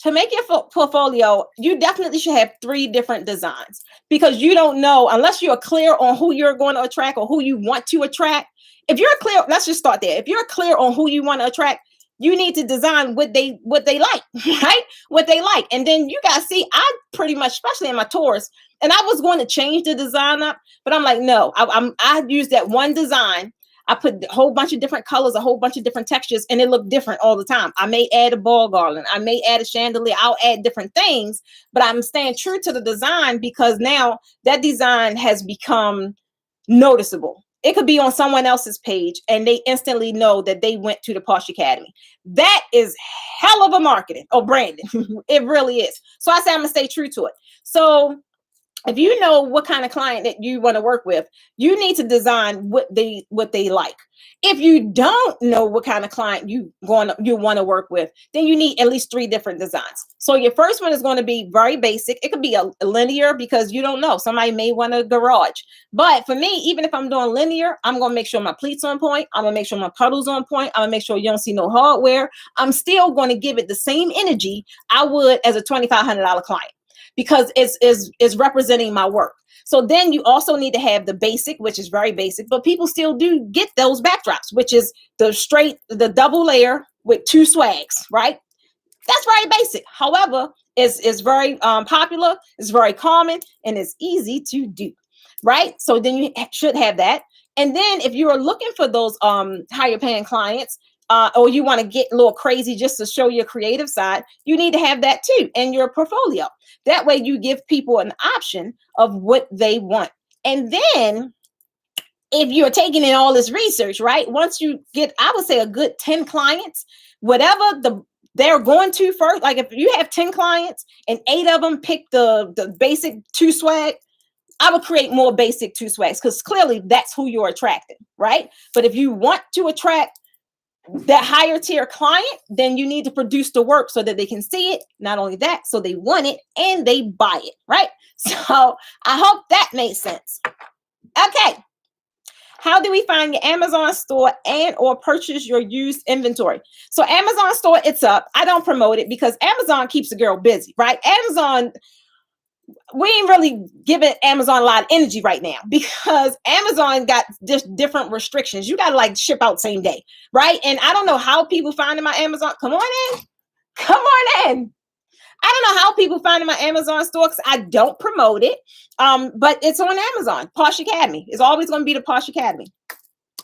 Speaker 1: to make your portfolio, you definitely should have 3 different designs, because you don't know, unless you're clear on who you're going to attract or who you want to attract. If you're clear, let's just start there. If you're clear on who you want to attract, you need to design what they like, right? What they like. And then you guys see, I pretty much, especially in my tours, and I was going to change the design up, but I'm like, no, I use that one design. I put a whole bunch of different colors, a whole bunch of different textures, and it looked different all the time. I may add a ball garland. I may add a chandelier. I'll add different things, but I'm staying true to the design, because now that design has become noticeable. It could be on someone else's page and they instantly know that they went to the Posh Academy. That is hell of a marketing or branding. It really is. So I say I'm going to stay true to it. So if you know what kind of client that you want to work with, you need to design what they like. If you don't know what kind of client you want to work with, then you need at least 3 different designs. So your first one is going to be very basic. It could be a linear, because you don't know. Somebody may want a garage. But for me, even if I'm doing linear, I'm going to make sure my pleats on point. I'm going to make sure my puddles on point. I'm going to make sure you don't see no hardware. I'm still going to give it the same energy I would as a $2,500 client, because it's representing my work. So then you also need to have the basic, which is very basic, but people still do get those backdrops, which is the double layer with 2 swags, right? That's very basic. However, it's very popular, it's very common, and it's easy to do, right? So then you should have that. And then if you are looking for those higher paying clients, or you want to get a little crazy just to show your creative side, you need to have that too in your portfolio. That way you give people an option of what they want. And then if you're taking in all this research, right? Once you get, I would say, a good 10 clients, whatever they're going to first, like if you have 10 clients and 8 of them pick the basic 2 swag, I would create more basic 2 swags, because clearly that's who you're attracting, right? But if you want to attract that higher tier client, then you need to produce the work so that they can see it. Not only that, so they want it and they buy it, right? So I hope that made sense. Okay. How do we find your Amazon store and or purchase your used inventory? So Amazon store, it's up. I don't promote it because Amazon keeps a girl busy, right? Amazon, we ain't really giving Amazon a lot of energy right now, because Amazon got different restrictions. You got to like ship out same day, right? And I don't know how people find my Amazon. Come on in. I don't know how people find my Amazon store, because I don't promote it. But it's on Amazon. Posh Academy. It's always going to be the Posh Academy.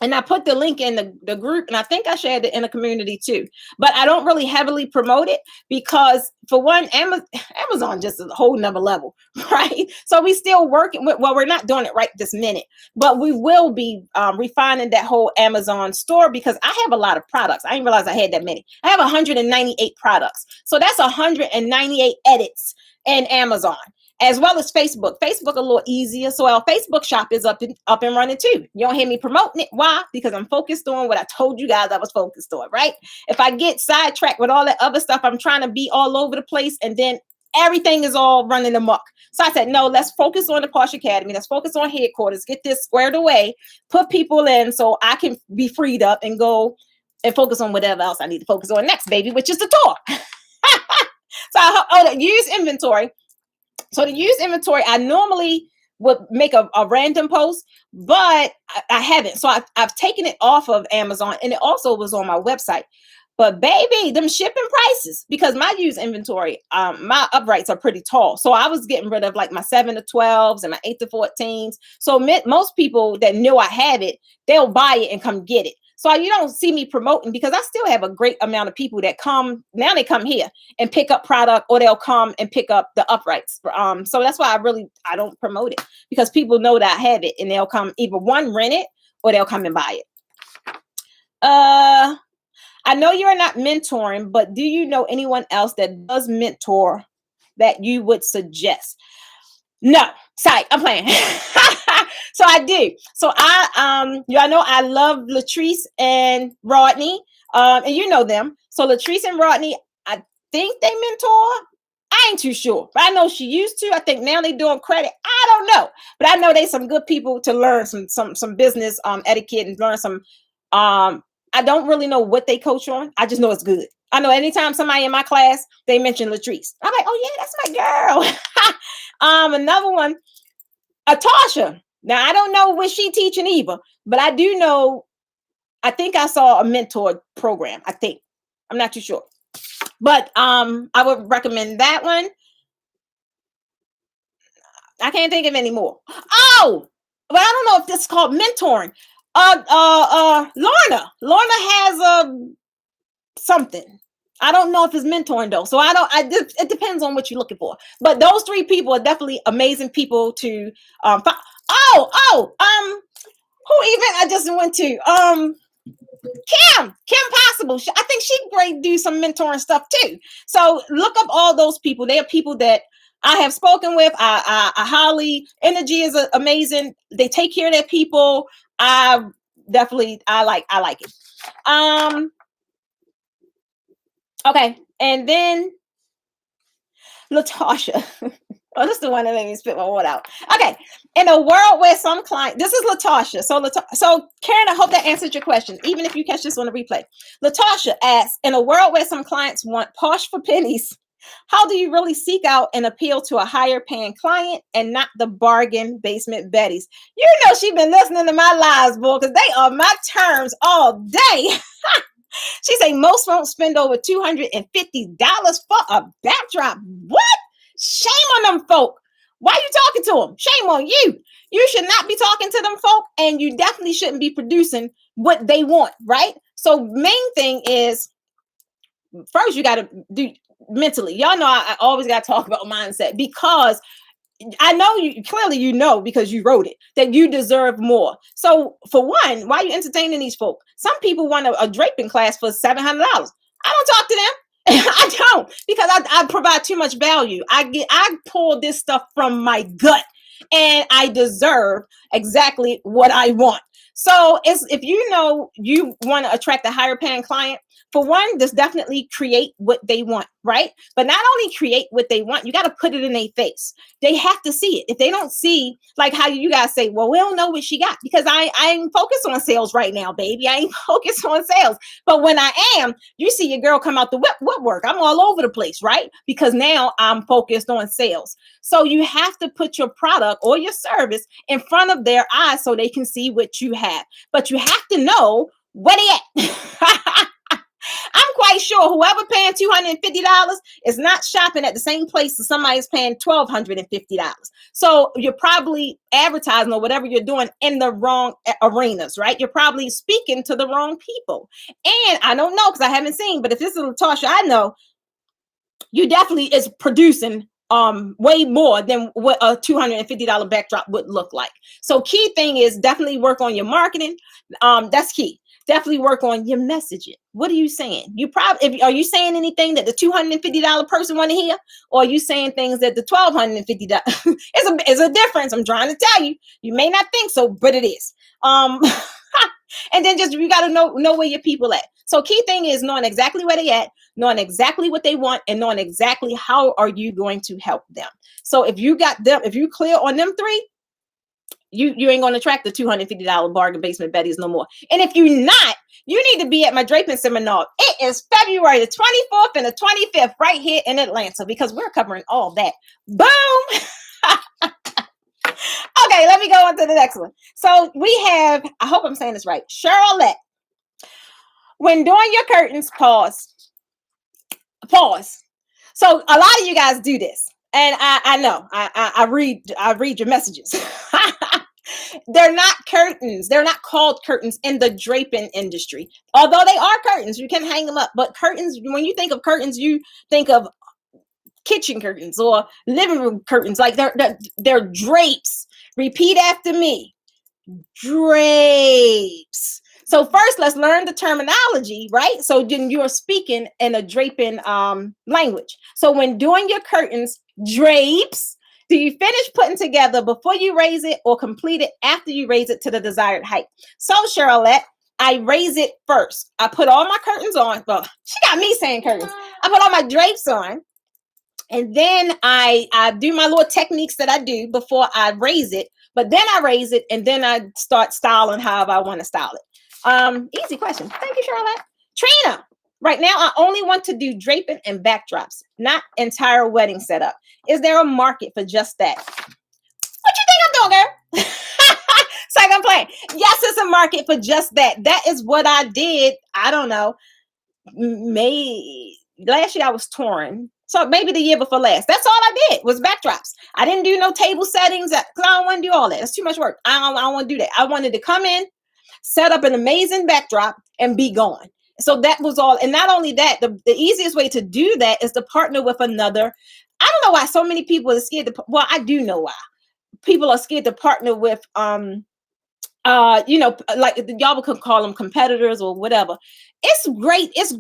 Speaker 1: And I put the link in the group, and I think I shared it in the community too. But I don't really heavily promote it, because for one, Amazon just is a whole nother level, right? So we still working with, well, we're not doing it right this minute, but we will be refining that whole Amazon store, because I have a lot of products. I didn't realize I had that many. I have 198 products. So that's 198 edits in Amazon, as well as Facebook. Facebook a little easier. So our Facebook shop is up and running too. You don't hear me promoting it. Why? Because I'm focused on what I told you guys I was focused on, right? If I get sidetracked with all that other stuff, I'm trying to be all over the place, and then everything is all running amok. So I said, no, let's focus on the Posh Academy. Let's focus on headquarters, get this squared away, put people in so I can be freed up and go and focus on whatever else I need to focus on next, baby, which is the tour. So the used inventory. So the used inventory, I normally would make a random post, but I haven't. So I've taken it off of Amazon, and it also was on my website. But baby, them shipping prices, because my used inventory, my uprights are pretty tall. So I was getting rid of like my 7 to 12s and my 8 to 14s. So most people that know I have it, they'll buy it and come get it. So you don't see me promoting, because I still have a great amount of people that come. Now they come here and pick up product, or they'll come and pick up the uprights. So that's why I don't promote it, because people know that I have it, and they'll come either one, rent it, or they'll come and buy it. I know you're not mentoring, but do you know anyone else that does mentor that you would suggest? No, sorry, I'm playing. So I do. So I know I love Latrice and Rodney, and you know them. So Latrice and Rodney, I think they mentor. I ain't too sure, but I know she used to. I think now they doing credit. I don't know, but I know they some good people to learn some business etiquette and learn some I don't really know what they coach on. I just know it's good. I know anytime somebody in my class, they mention Latrice, I'm like, oh yeah, that's my girl. Another one, Tasha. Now I don't know what she teaching either, but I do know, I think I saw a mentor program. I think, I'm not too sure, but I would recommend that one. I can't think of any more. Oh, but I don't know if this is called mentoring. Lorna has something. I don't know if it's mentoring though. So it depends on what you're looking for. But those three people are definitely amazing people to who even I just went to Kim Possible. I think she great do some mentoring stuff too. So look up all those people. They are people that I have spoken with. I highly, energy is amazing. They take care of their people. I like it. Okay, and then Latasha. Oh, this is the one that made me spit my water out. Okay. In a world where some client, this is Latasha. So Karen, I hope that answered your question, even if you catch this on the replay. Latasha asks, in a world where some clients want posh for pennies, how do you really seek out and appeal to a higher paying client and not the bargain basement Betties? You know, she's been listening to my lives, boy, because they are my terms all day. She say most won't spend over $250 for a backdrop. What? Shame on them folk. Why are you talking to them? Shame on you. You should not be talking to them folk, and you definitely shouldn't be producing what they want, right? So main thing is, first you got to do mentally. Y'all know I always got to talk about mindset, because I know you clearly, you know, because you wrote it, that you deserve more. So for one, why are you entertaining these folk? Some people want a draping class for $700. I don't talk to them. I don't, because I provide too much value. I pull this stuff from my gut, and I deserve exactly what I want. So if you know you want to attract a higher paying client, for one, just definitely create what they want, right? But not only create what they want, you got to put it in their face. They have to see it. If they don't see, like how you guys say, well, we don't know what she got, because I ain't focused on sales right now, baby. I ain't focused on sales. But when I am, you see your girl come out the woodwork. I'm all over the place, right? Because now I'm focused on sales. So you have to put your product or your service in front of their eyes so they can see what you have. But you have to know where they at. I'm quite sure whoever paying $250 is not shopping at the same place as somebody's paying $1,250. So you're probably advertising or whatever you're doing in the wrong arenas, right? You're probably speaking to the wrong people. And I don't know, because I haven't seen, but if this is Latasha, I know you definitely is producing way more than what a $250 backdrop would look like. So key thing is definitely work on your marketing. That's key. Definitely work on your messaging. What are you saying? Are you saying anything that the $250 person want to hear, or are you saying things that the $1,250? It's a difference. I'm trying to tell you. You may not think so, but it is. And then just you got to know where your people at. So key thing is knowing exactly where they at, knowing exactly what they want, and knowing exactly how are you going to help them. So if you got them, if you clear on them three, you ain't going to attract the $250 bargain basement Betties no more. And if you're not, you need to be at my draping seminar. It is February the 24th and the 25th right here in Atlanta, because we're covering all that. Boom. Okay, let me go on to the next one. So we have, I hope I'm saying this right, Charlotte. When doing your curtains, pause. So a lot of you guys do this, and I know I read your messages. They're not curtains. They're not called curtains in the draping industry. Although they are curtains, you can hang them up. But curtains, when you think of curtains, you think of kitchen curtains or living room curtains. Like they're drapes. Repeat after me. Drapes. So first, let's learn the terminology, right? So then you're speaking in a draping language. So when doing your curtains, drapes, do you finish putting together before you raise it, or complete it after you raise it to the desired height? So Charlotte, I raise it first. I put all my curtains on. Well, she got me saying curtains. I put all my drapes on. And then I do my little techniques that I do before I raise it. But then I raise it, and then I start styling however I want to style it. Easy question. Thank you, Charlotte. Trina, right now I only want to do draping and backdrops, not entire wedding setup. Is there a market for just that? What you think I'm doing, girl? It's like I'm playing. Yes, it's a market for just that. That is what I did. I don't know. May last year I was touring. So maybe the year before last. That's all I did was backdrops. I didn't do no table settings because I don't want to do all that. It's too much work. I don't want to do that. I wanted to come in, set up an amazing backdrop, and be gone. So that was all. And not only that, the easiest way to do that is to partner with another. I don't know why so many people are scared to. Well, I do know why. People are scared to partner with like y'all could call them competitors or whatever. It's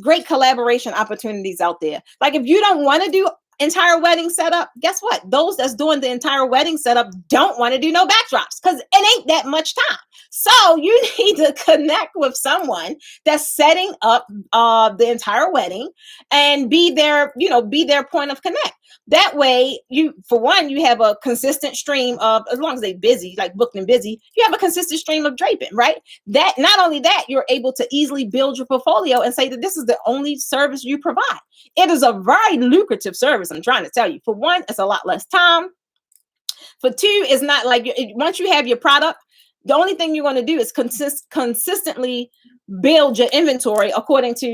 Speaker 1: great collaboration opportunities out there. Like if you don't want to do entire wedding setup, guess what? Those that's doing the entire wedding setup don't want to do no backdrops because it ain't that much time. So you need to connect with someone that's setting up the entire wedding and be their point of connect. That way, you have a consistent stream of, as long as they busy, like booked and busy, you have a consistent stream of draping, right? That not only that, you're able to easily build your portfolio and say that this is the only service you provide. It is a very lucrative service. I'm trying to tell you. For one, it's a lot less time. For two, it's not like once you have your product, the only thing you're going to do is consistently build your inventory according to,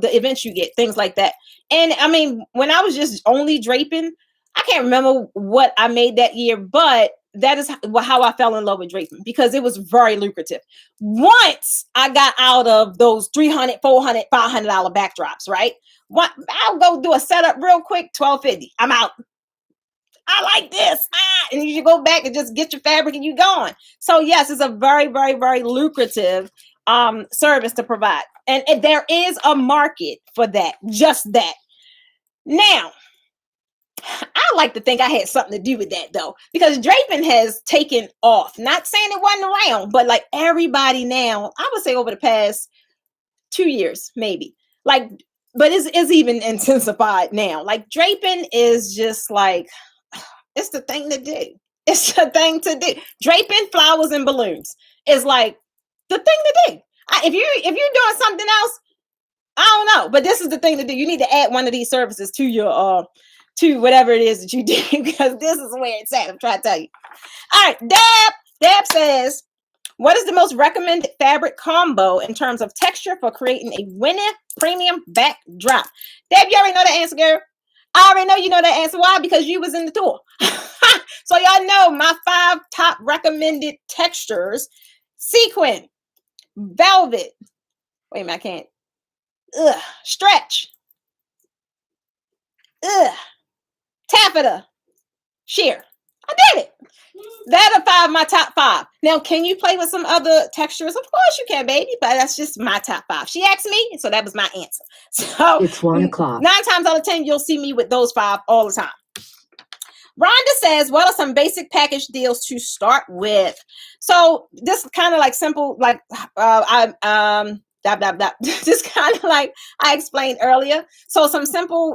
Speaker 1: the events you get, things like that. And I mean, when I was just only draping, I can't remember what I made that year, but that is how I fell in love with draping because it was very lucrative. Once I got out of those $300, $400, $500 backdrops, right? I'll go do a setup real quick, $1,250. I'm out. I like this. And you go back and just get your fabric and you going. So yes, it's a very, very, very lucrative service to provide. And there is a market for that, just that. Now, I like to think I had something to do with that though, because draping has taken off. Not saying it wasn't around, but like everybody now, I would say over the past 2 years, maybe, like, but it's even intensified now. Like draping is just like, it's the thing to do. It's the thing to do. Draping flowers and balloons is like the thing to do. If you're doing something else, I don't know, but this is the thing to do. You need to add one of these services to your to whatever it is that you do because this is where it's at. I'm trying to tell you. All right, Dab says, what is the most recommended fabric combo in terms of texture for creating a winning premium backdrop? Dab, you already know the answer, girl. I already know you know that answer. Why? Because you was in the tour. So y'all know my 5 top recommended textures: sequin, velvet. Wait a minute, I can't. Stretch. Taffeta. Sheer. I did it. That are my top 5. Now, can you play with some other textures? Of course you can, baby, but that's just my top 5. She asked me, so that was my answer. So
Speaker 2: it's 1 o'clock.
Speaker 1: 9 times out of 10, you'll see me with those 5 all the time. Rhonda says, what are some basic package deals to start with? So this is kind of like simple, like just kind of like I explained earlier. So some simple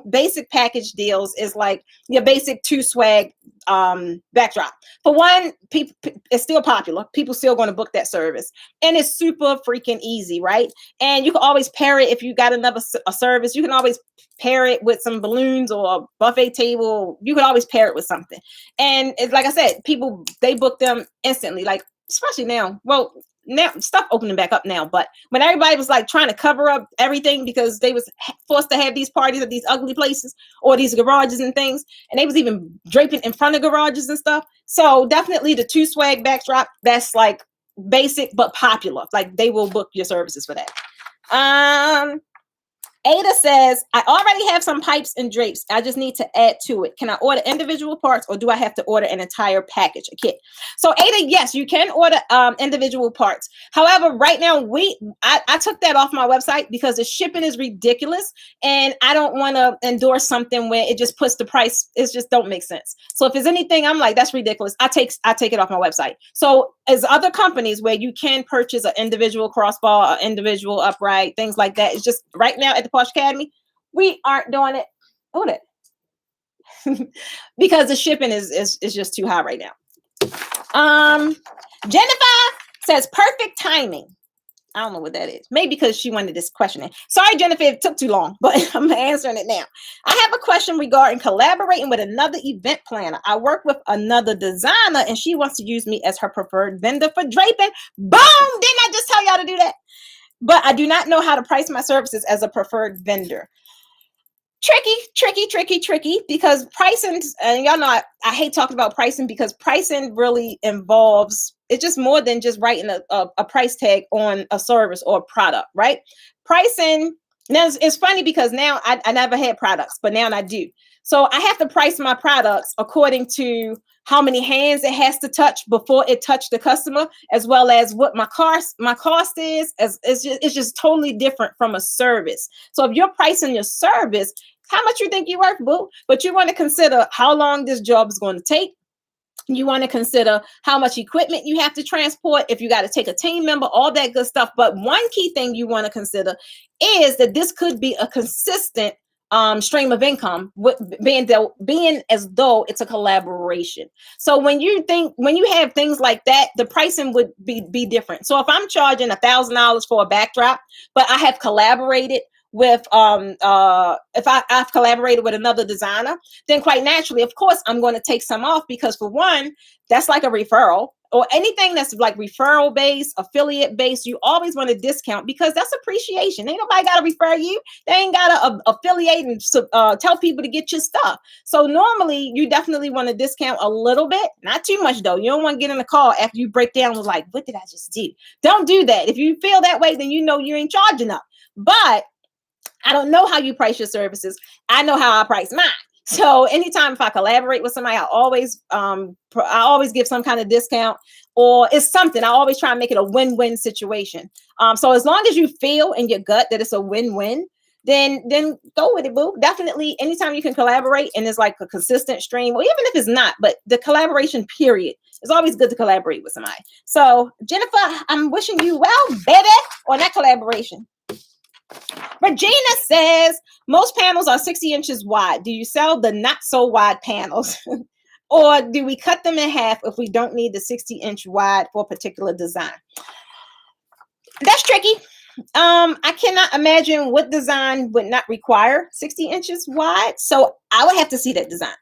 Speaker 1: basic package deals is like your basic 2 swag backdrop. For one, it's still popular. People still going to book that service, and it's super freaking easy, right? And you can always pair it if you got a service. You can always pair it with some balloons or a buffet table. You can always pair it with something. And it's like I said, people, they book them instantly, like especially now. Well, now stuff opening back up now, but when everybody was like trying to cover up everything because they was forced to have these parties at these ugly places or these garages and things, and they was even draping in front of garages and stuff. So definitely the 2 swag backdrop, that's like basic but popular. Like they will book your services for that. Ada says, I already have some pipes and drapes. I just need to add to it. Can I order individual parts or do I have to order an entire package, a kit? So Ada, yes, you can order individual parts. However, right now, I took that off my website because the shipping is ridiculous. And I don't want to endorse something where it just puts the price. It just don't make sense. So if there's anything, I'm like, that's ridiculous. I take it off my website. So as other companies where you can purchase an individual crossbar, an individual upright, things like that. It's just right now at the Posh Academy, we aren't doing it. Oh, that because the shipping is just too high right now. Jennifer Says perfect timing. I don't know what that is. Maybe because she wanted this question in. Sorry, Jennifer, it took too long, but I'm answering it now. I have a question regarding collaborating with another event planner. I work with another designer and she wants to use me as her preferred vendor for draping. Boom! Didn't I just tell y'all to do that? But I do not know how to price my services as a preferred vendor. Tricky, because pricing, and y'all know I hate talking about pricing because pricing really involves, it's just more than just writing a price tag on a service or a product, right? Pricing, now it's funny because now I never had products, but now I do. So I have to price my products according to how many hands it has to touch before it touched the customer, as well as what my cost is. It's just totally different from a service. So if you're pricing your service, how much you think you worth, boo? But you want to consider how long this job is going to take. You want to consider how much equipment you have to transport, if you got to take a team member, all that good stuff. But one key thing you want to consider is that this could be a consistent stream of income, being as though it's a collaboration. So when you have things like that, the pricing would be different. So if I'm charging $1,000 for a backdrop, but I have collaborated with if I've collaborated with another designer, then quite naturally, of course, I'm going to take some off, because for one, that's like a referral, or anything that's like referral based, affiliate based, you always want to discount, because that's appreciation. Ain't nobody got to refer you. They ain't got to affiliate and tell people to get your stuff. So normally you definitely want to discount a little bit, not too much though. You don't want to get in the car after you break down with like, what did I just do? Don't do that. If you feel that way, then you know you ain't charging up. But I don't know how you price your services. I know how I price mine. So anytime if I collaborate with somebody, I always give some kind of discount, or it's something. I always try and make it a win-win situation. So as long as you feel in your gut that it's a win-win, then go with it, boo. Definitely, anytime you can collaborate and it's like a consistent stream, or even if it's not, but the collaboration period, it's always good to collaborate with somebody. So Jennifer, I'm wishing you well, baby, on that collaboration. Regina says, most panels are 60 inches wide. Do you sell the not so wide panels? Or do we cut them in half if we don't need the 60-inch wide for a particular design? That's tricky. I cannot imagine what design would not require 60 inches wide. So I would have to see that design.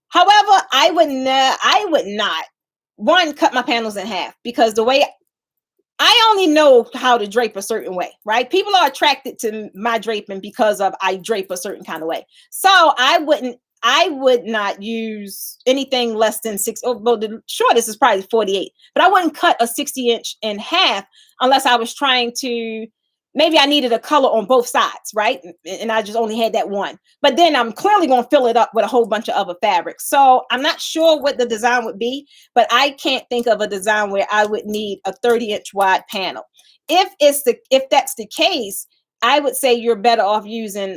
Speaker 1: However, I would not, one, cut my panels in half, because the way I only know how to drape a certain way, right? People are attracted to my draping because of I drape a certain kind of way. So I would not use anything less than 6. Oh, well, the shortest is probably 48, but I wouldn't cut a 60-inch in half unless I was trying to, maybe I needed a color on both sides, right? And I just only had that one. But then I'm clearly going to fill it up with a whole bunch of other fabrics. So I'm not sure what the design would be, but I can't think of a design where I would need a 30-inch wide panel. If that's the case, I would say you're better off using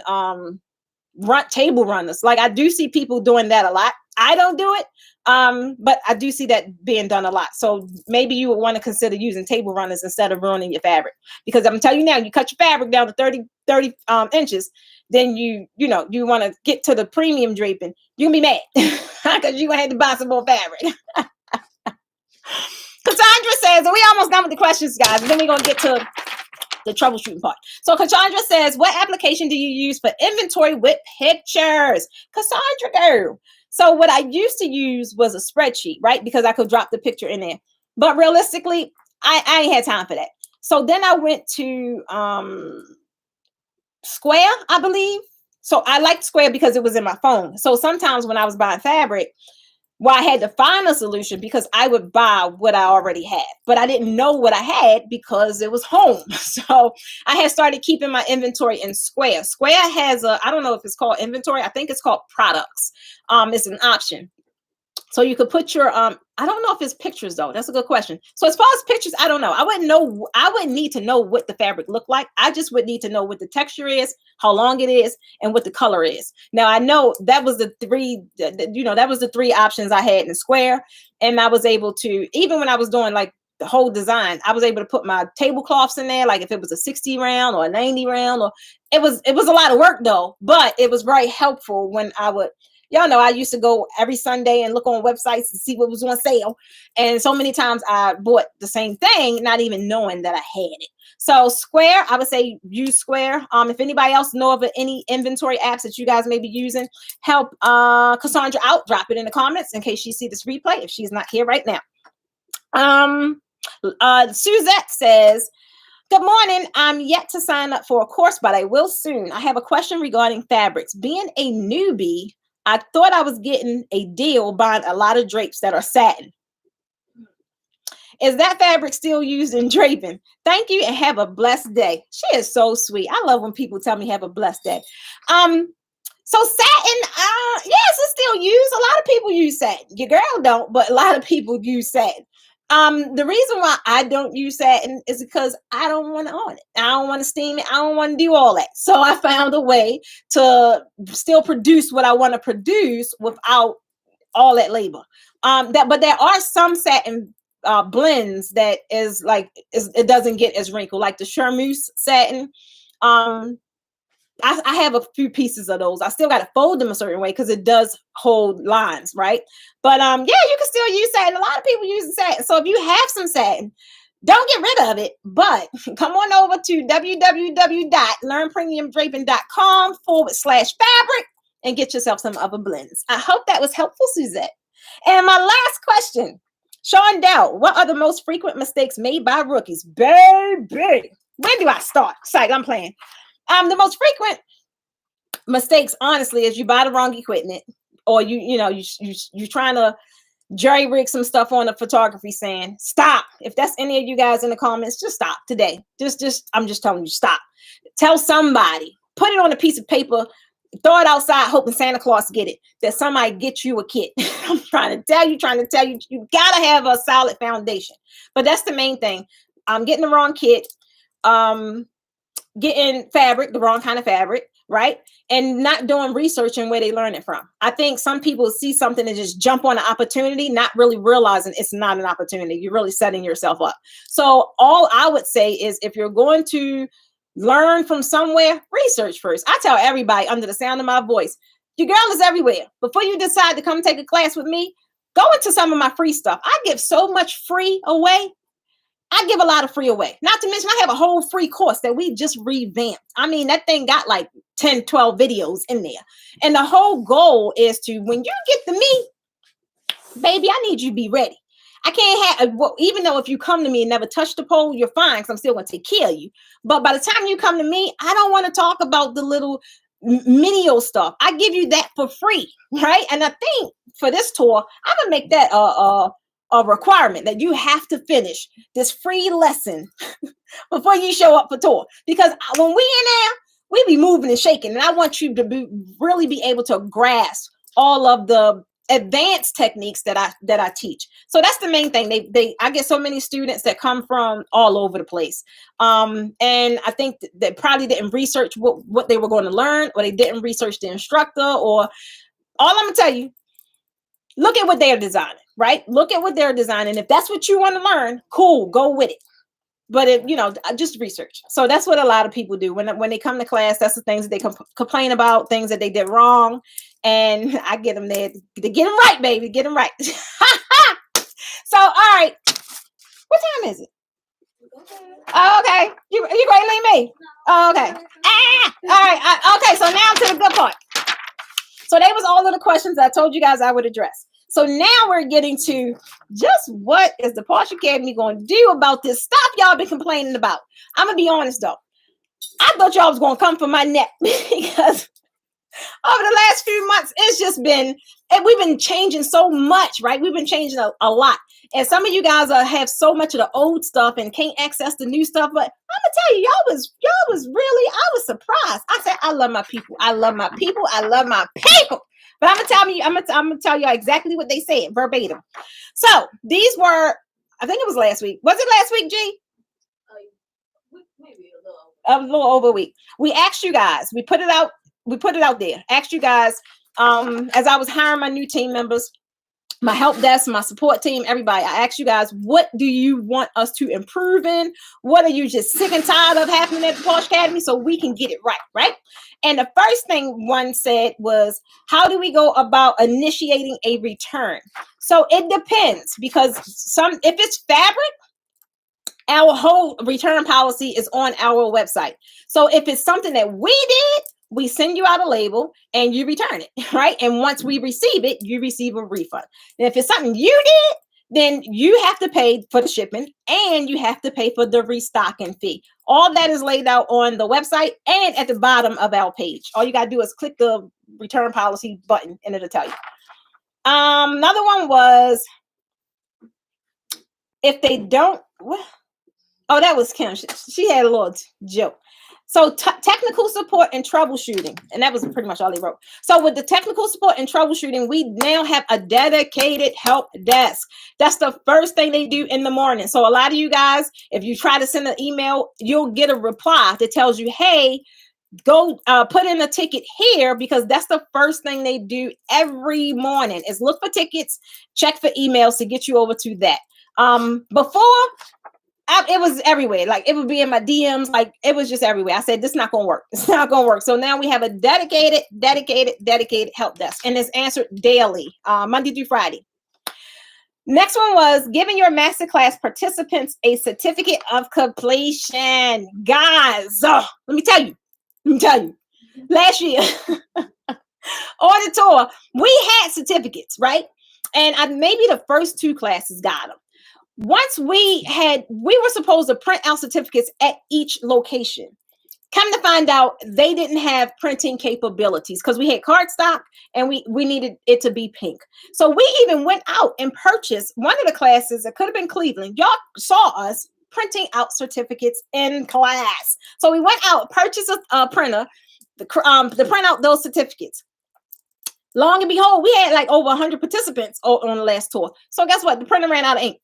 Speaker 1: table runners. Like I do see people doing that a lot. I don't do it, but I do see that being done a lot. So maybe you would want to consider using table runners instead of ruining your fabric, because I'm telling you now, you cut your fabric down to 30 inches, then you want to get to the premium draping, you're gonna be mad because you're gonna have to buy some more fabric. Cassandra says, and we almost done with the questions, guys, and then we're gonna get to the troubleshooting part. So Cassandra says, what application do you use for inventory with pictures? Cassandra, girl. So what I used to use was a spreadsheet, right? Because I could drop the picture in there. But realistically, I ain't had time for that. So then I went to Square, I believe. So I liked Square because it was in my phone. So sometimes when I was buying fabric, well, I had to find a solution because I would buy what I already had, but I didn't know what I had because it was home. So I had started keeping my inventory in Square. Square has I don't know if it's called inventory. I think it's called products. It's an option. So you could put your, I don't know if it's pictures though. That's a good question. So as far as pictures, I don't know. I wouldn't need to know what the fabric looked like. I just would need to know what the texture is, how long it is, and what the color is. Now I know that was the three options I had in Square. And I was able to, even when I was doing like the whole design, I was able to put my tablecloths in there. Like if it was a 60 round or a 90 round, or it was a lot of work though, but it was very helpful when I would Y'all know I used to go every Sunday and look on websites to see what was on sale. And so many times I bought the same thing, not even knowing that I had it. So Square, I would say use Square. If anybody else know of any inventory apps that you guys may be using, help Cassandra out. Drop it in the comments in case she see this replay if she's not here right now. Suzette says, good morning. I'm yet to sign up for a course, but I will soon. I have a question regarding fabrics. Being a newbie, I thought I was getting a deal buying a lot of drapes that are satin. Is that fabric still used in draping? Thank you and have a blessed day. She is so sweet. I love when people tell me have a blessed day. So satin, yes, it's still used. A lot of people use satin. Your girl don't, but a lot of people use satin. The reason why I don't use satin is because I don't want to own it. I don't want to steam it. I don't want to do all that. So I found a way to still produce what I want to produce without all that labor. But there are some satin blends that is like it doesn't get as wrinkled, like the charmeuse satin. I have a few pieces of those. I still got to fold them a certain way because it does hold lines, right? But yeah, you can still use satin. A lot of people use satin. So if you have some satin, don't get rid of it, but come on over to www.learnpremiumdraping.com/fabric and get yourself some other blends. I hope that was helpful, Suzette. And my last question, Sean Dell, what are the most frequent mistakes made by rookies? Baby, when do I start? Psych, I'm playing. The most frequent mistakes, honestly, is you buy the wrong equipment, or you're trying to jerry rig some stuff on a photography stand. Stop. If that's any of you guys in the comments, just stop today. I'm just telling you, stop. Tell somebody. Put it on a piece of paper. Throw it outside, hoping Santa Claus get it. That somebody get you a kit. I'm trying to tell you, you gotta have a solid foundation. But that's the main thing. I'm getting the wrong kit. Getting fabric, the wrong kind of fabric, right? And not doing research and where they learn it from. I think some people see something and just jump on an opportunity, not really realizing it's not an opportunity. You're really setting yourself up. So all I would say is if you're going to learn from somewhere, research first. I tell everybody under the sound of my voice, your girl is everywhere. Before you decide to come take a class with me, go into some of my free stuff. I give so much free away. I give a lot of free away. Not to mention, I have a whole free course that we just revamped. I mean, that thing got like 10, 12 videos in there. And the whole goal is to, when you get to me, baby, I need you to be ready. I can't have, well, even though if you come to me and never touch the pole, you're fine because I'm still going to take care of you. But by the time you come to me, I don't want to talk about the little menial stuff. I give you that for free, right? And I think for this tour, I'm going to make that a requirement that you have to finish this free lesson before you show up for tour. Because when we in there, we be moving and shaking. And I want you to really be able to grasp all of the advanced techniques that I teach. So that's the main thing. I get so many students that come from all over the place. And I think they probably didn't research what they were going to learn, or they didn't research the instructor, or all I'm gonna tell you, look at what they're designing, right? Look at what they're designing. If that's what you want to learn, cool, go with it. But just research. So that's what a lot of people do when they come to class. That's the things that they complain about, things that they did wrong, and I get them there to get them right, baby, get them right. So, all right, what time is it? Oh, okay, you ready to leave me? Oh, okay. All right. Okay. So now to the good part. So that was all of the questions I told you guys I would address. So now we're getting to just what is the Posh Academy going to do about this stuff y'all been complaining about. I'm going to be honest, though. I thought y'all was going to come for my neck because over the last few months, it's just been, and we've been changing so much, right? We've been changing a lot. And some of you guys have so much of the old stuff and can't access the new stuff. But I'm going to tell you, y'all was really, I was surprised. I said, I love my people. I love my people. I love my people. But I'm gonna tell you exactly what they said verbatim. So these were, I think it was last week. Was it last week, G? Maybe a little over a week. We asked you guys. We put it out there. Asked you guys as I was hiring my new team members. my help desk, my support team, everybody. I asked you guys, what do you want us to improve in? What are you just sick and tired of happening at the Posh Academy so we can get it right, right? And the first thing one said was, how do we go about initiating a return? So it depends, because if it's fabric, our whole return policy is on our website. So if it's something that we did, we send you out a label and you return it, right? And once we receive it, you receive a refund. And if it's something you did, then you have to pay for the shipping and you have to pay for the restocking fee. All that is laid out on the website and at the bottom of our page. All you got to do is click the return policy button and it'll tell you. Another one was, if they don't, oh, that was Kim. She had a little joke. So technical support and troubleshooting. And that was pretty much all they wrote. So with the technical support and troubleshooting, we now have a dedicated help desk. That's the first thing they do in the morning. So a lot of you guys, if you try to send an email, you'll get a reply that tells you, hey, go put in a ticket here, because that's the first thing they do every morning is look for tickets, check for emails to get you over to that. Before, it was everywhere. Like it would be in my DMs. Like it was just everywhere. I said, this is not going to work. It's not going to work. So now we have a dedicated help desk, and it's answered daily, Monday through Friday. Next one was giving your masterclass participants a certificate of completion. Guys, let me tell you, last year on the tour, we had certificates, right? And maybe the first 2 classes got them. Once we were supposed to print out certificates at each location. Come to find out, they didn't have printing capabilities because we had cardstock and we needed it to be pink. So we even went out and purchased one of the classes. It could have been Cleveland. Y'all saw us printing out certificates in class. So we went out, purchased a printer to print out those certificates. Long and behold, we had like over 100 participants on the last tour. So guess what? The printer ran out of ink.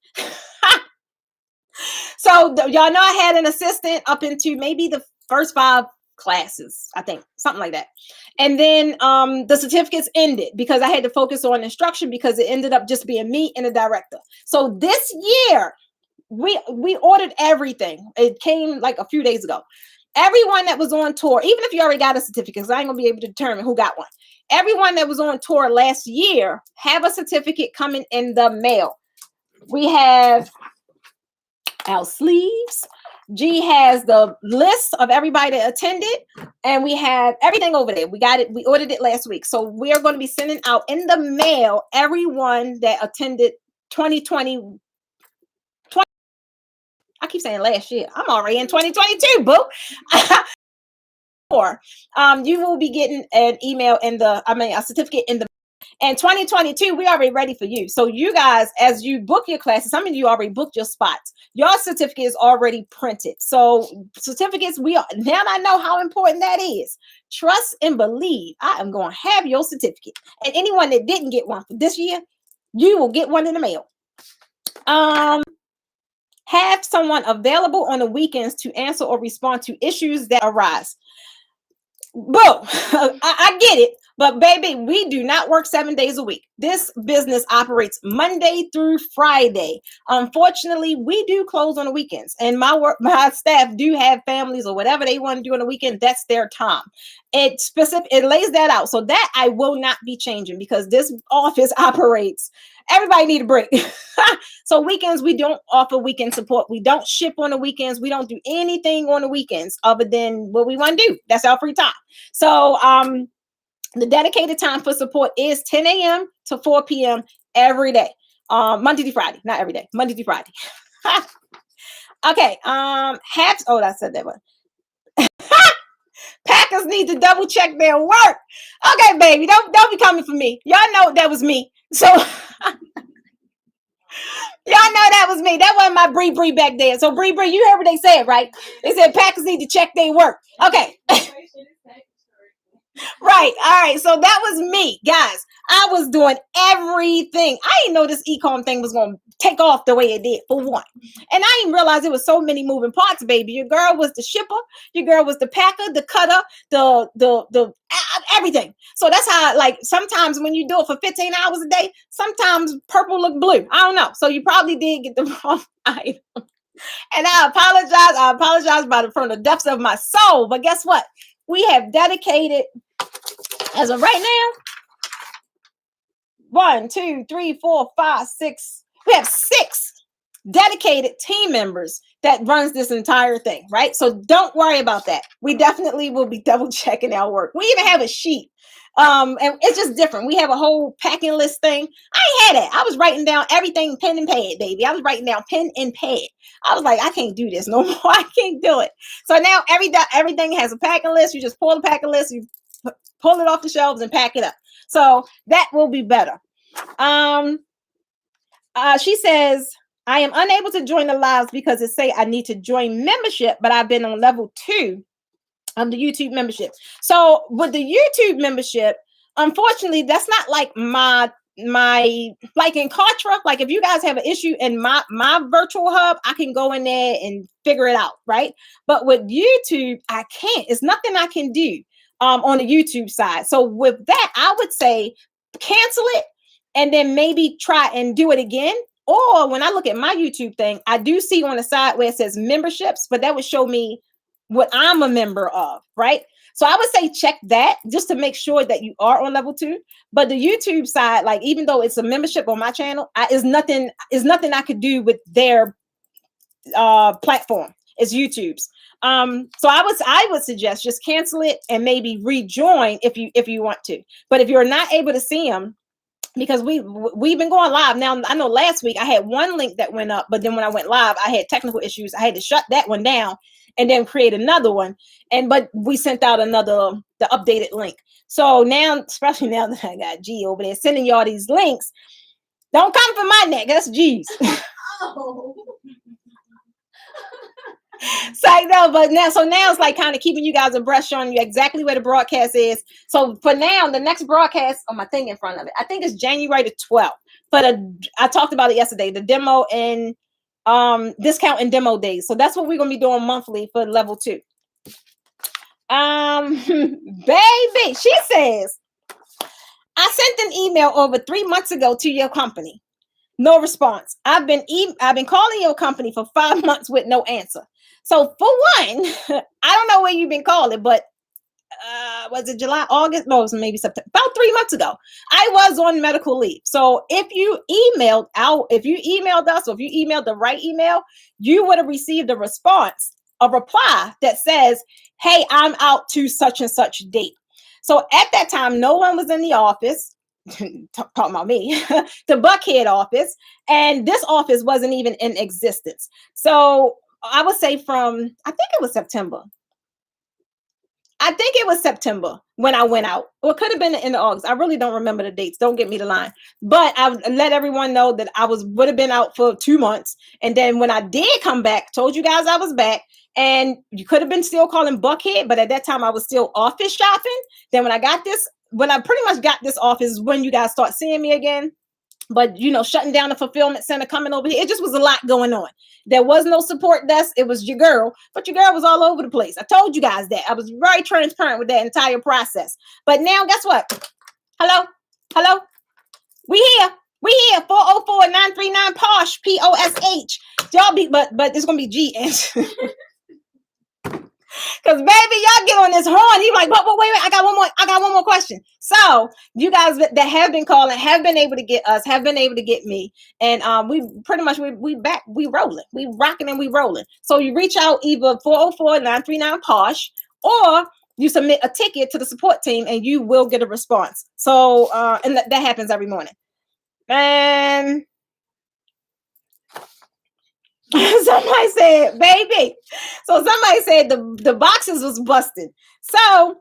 Speaker 1: So y'all know I had an assistant up into maybe the first 5 classes, I think, something like that. And then the certificates ended because I had to focus on instruction because it ended up just being me and the director. So this year, we ordered everything. It came like a few days ago. Everyone that was on tour, even if you already got a certificate, because I ain't gonna be able to determine who got one. Everyone that was on tour last year have a certificate coming in the mail. We have our sleeves. G has the list of everybody that attended, and we have everything over there. We got it. We ordered it last week. So we are going to be sending out in the mail everyone that attended 2020. I keep saying last year. I'm already in 2022, boo. You will be getting an email a certificate in the. And 2022, we already ready for you. So you guys, as you book your classes, some of you already booked your spots. Your certificate is already printed. So certificates, now I know how important that is. Trust and believe. I am going to have your certificate. And anyone that didn't get one for this year, you will get one in the mail. Have someone available on the weekends to answer or respond to issues that arise. Boo, I get it. But baby, we do not work 7 days a week. This business operates Monday through Friday. Unfortunately, we do close on the weekends, and my staff do have families or whatever they want to do on the weekend. That's their time. It lays that out. So that I will not be changing because this office operates. Everybody need a break. So weekends, we don't offer weekend support. We don't ship on the weekends. We don't do anything on the weekends other than what we want to do. That's our free time. So, the dedicated time for support is 10 a.m. to 4 p.m. every day. Monday through Friday. Not every day. Monday through Friday. Okay. I said that one. Packers need to double check their work. Okay, baby. Don't be coming for me. Y'all know that was me. So y'all know that was me. That wasn't my Bree back there. So Bree, you heard what they said, right? They said Packers need to check their work. Okay. Right. All right. So that was me, guys. I was doing everything. I didn't know this e-com thing was going to take off the way it did, for one. And I didn't realize there was so many moving parts, baby. Your girl was the shipper. Your girl was the packer, the cutter, everything. So that's how, like, sometimes when you do it for 15 hours a day, sometimes purple look blue. I don't know. So you probably did get the wrong item. And I apologize. I apologize from the depths of my soul. But guess what? We have dedicated, as of right now, 1, 2, 3, 4, 5, 6. We have 6 dedicated team members that runs this entire thing, right? So don't worry about that. We definitely will be double checking our work. We even have a sheet. And it's just different. We have a whole packing list thing. I ain't had it. I was writing down everything pen and pad, baby. I was writing down pen and pad. I was like, I can't do this no more. I can't do it. So now everything has a packing list. You just pull the packing list, you pull it off the shelves and pack it up. So that will be better. She says, I am unable to join the lives because it say I need to join membership, but I've been on level 2 of the YouTube membership. So with the YouTube membership, unfortunately, that's not like my like in Kartra. Like if you guys have an issue in my virtual hub, I can go in there and figure it out, right? But with YouTube, I can't. It's nothing I can do on the YouTube side. So with that, I would say cancel it and then maybe try and do it again. Or when I look at my YouTube thing, I do see on the side where it says memberships, but that would show me what I'm a member of, right? So I would say check that just to make sure that you are on level 2. But the YouTube side, like even though it's a membership on my channel, is nothing I could do with their platform. It's YouTube's. So I would suggest just cancel it and maybe rejoin if you want to. But if you're not able to see them, because we've been going live now. I know last week I had one link that went up, but then when I went live, I had technical issues. I had to shut that one down and then create another one. But we sent out the updated link. So now, especially now that I got G over there sending y'all these links, don't come for my neck. That's G's. Oh. So no, but now it's like kind of keeping you guys abreast, showing you exactly where the broadcast is. So for now, the next broadcast on my thing in front of it, I think it's January the 12th. But I talked about it yesterday, the demo and discount and demo days. So that's what we're gonna be doing monthly for level 2. Baby, she says, I sent an email over 3 months ago to your company. No response. I've been calling your company for 5 months with no answer. So for one, I don't know where you've been calling, but was it July, August? No, it was maybe September. About 3 months ago, I was on medical leave. So if you emailed us, or if you emailed the right email, you would have received a reply that says, hey, I'm out to such and such date. So at that time, no one was in the office. Talking about me, the Buckhead office, and this office wasn't even in existence. So I would say I think it was September. When I went out. Or it could have been in August. I really don't remember the dates. Don't get me the line. But I let everyone know that I would have been out for 2 months. And then when I did come back, told you guys I was back. And you could have been still calling Buckhead, but at that time I was still office shopping. Then when I pretty much got this office is when you guys start seeing me again. But, shutting down the fulfillment center, coming over here, it just was a lot going on. There was no support desk. It was your girl, but your girl was all over the place. I told you guys that. I was very transparent with that entire process. But now, guess what? Hello? We here. 404-939 Posh, Posh. Y'all but it's going to be G. Because baby, y'all get on this horn. He's like, but wait, I got one more question. So you guys that have been calling, have been able to get us, have been able to get me. And we pretty much, we back, we rolling. We rocking and we rolling. So you reach out either 404-939 Posh, or you submit a ticket to the support team and you will get a response. So, and that happens every morning. And somebody said, baby. So somebody said the boxes was busted. So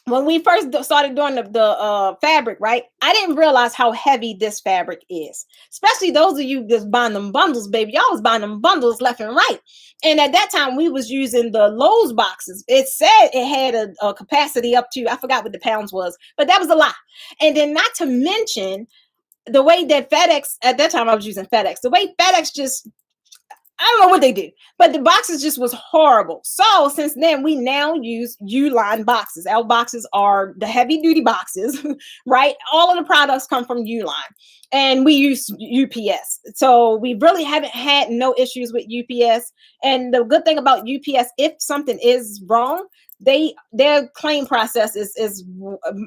Speaker 1: when we first started doing the fabric, right, I didn't realize how heavy this fabric is. Especially those of you that's buying them bundles, baby. Y'all was buying them bundles left and right. And at that time, we was using the Lowe's boxes. It said it had a capacity up to, I forgot what the pounds was, but that was a lot. And then not to mention the way that FedEx, at that time I was using FedEx, the way FedEx just I don't know what they do, but the boxes just was horrible. So since then, we now use Uline boxes. Our boxes are the heavy duty boxes, right? All of the products come from Uline, and we use UPS. So we really haven't had no issues with UPS. And the good thing about UPS, if something is wrong, their claim process is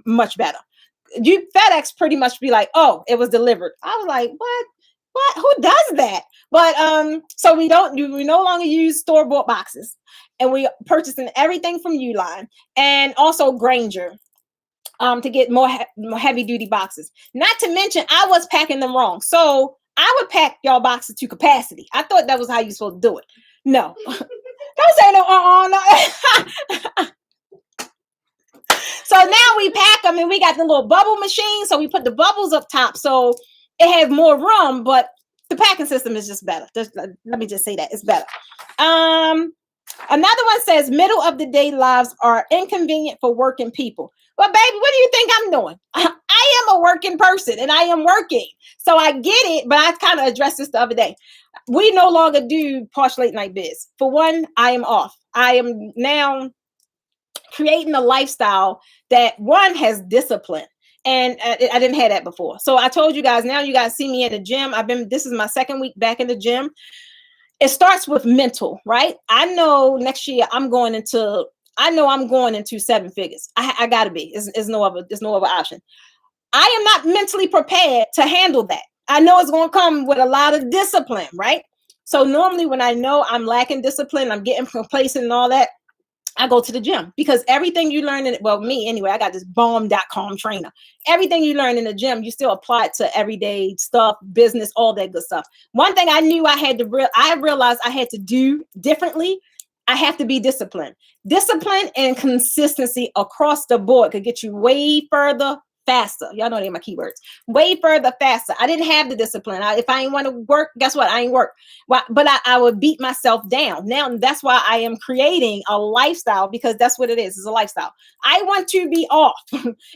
Speaker 1: much better. FedEx pretty much be like, oh, it was delivered. I was like, what? Who does that? But so we no longer use store-bought boxes, and we purchasing everything from Uline and also Granger to get more heavy-duty boxes. Not to mention, I was packing them wrong. So I would pack y'all boxes to capacity. I thought that was how you're supposed to do it. No. Don't say no. No. So now we pack them, and we got the little bubble machine. So we put the bubbles up top, so it has more room, but the packing system is just better. Let me just say that it's better. Another one says middle of the day lives are inconvenient for working people. Well, baby, what do you think I'm doing? I am a working person, and I am working. So I get it, but I kind of addressed this the other day. We no longer do Posh Late Night Biz. For one, I am off. I am now creating a lifestyle that one has discipline. And I didn't have that before. So I told you guys, now you guys see me at the gym. This is my second week back in the gym. It starts with mental, right? I know next year I'm going into 7 figures. I gotta be. There's no other option. I am not mentally prepared to handle that. I know it's going to come with a lot of discipline, right? So normally when I know I'm lacking discipline, I'm getting complacent and all that, I go to the gym, because everything you learn me anyway, I got this bomb.com trainer. Everything you learn in the gym, you still apply it to everyday stuff, business, all that good stuff. One thing I knew I realized I had to do differently. I have to be disciplined. Discipline and consistency across the board could get you way further faster. Y'all know they're my keywords. Way further faster. I didn't have the discipline. If I ain't want to work, guess what? I ain't work. But I would beat myself down. Now that's why I am creating a lifestyle, because that's what it is. It's a lifestyle. I want to be off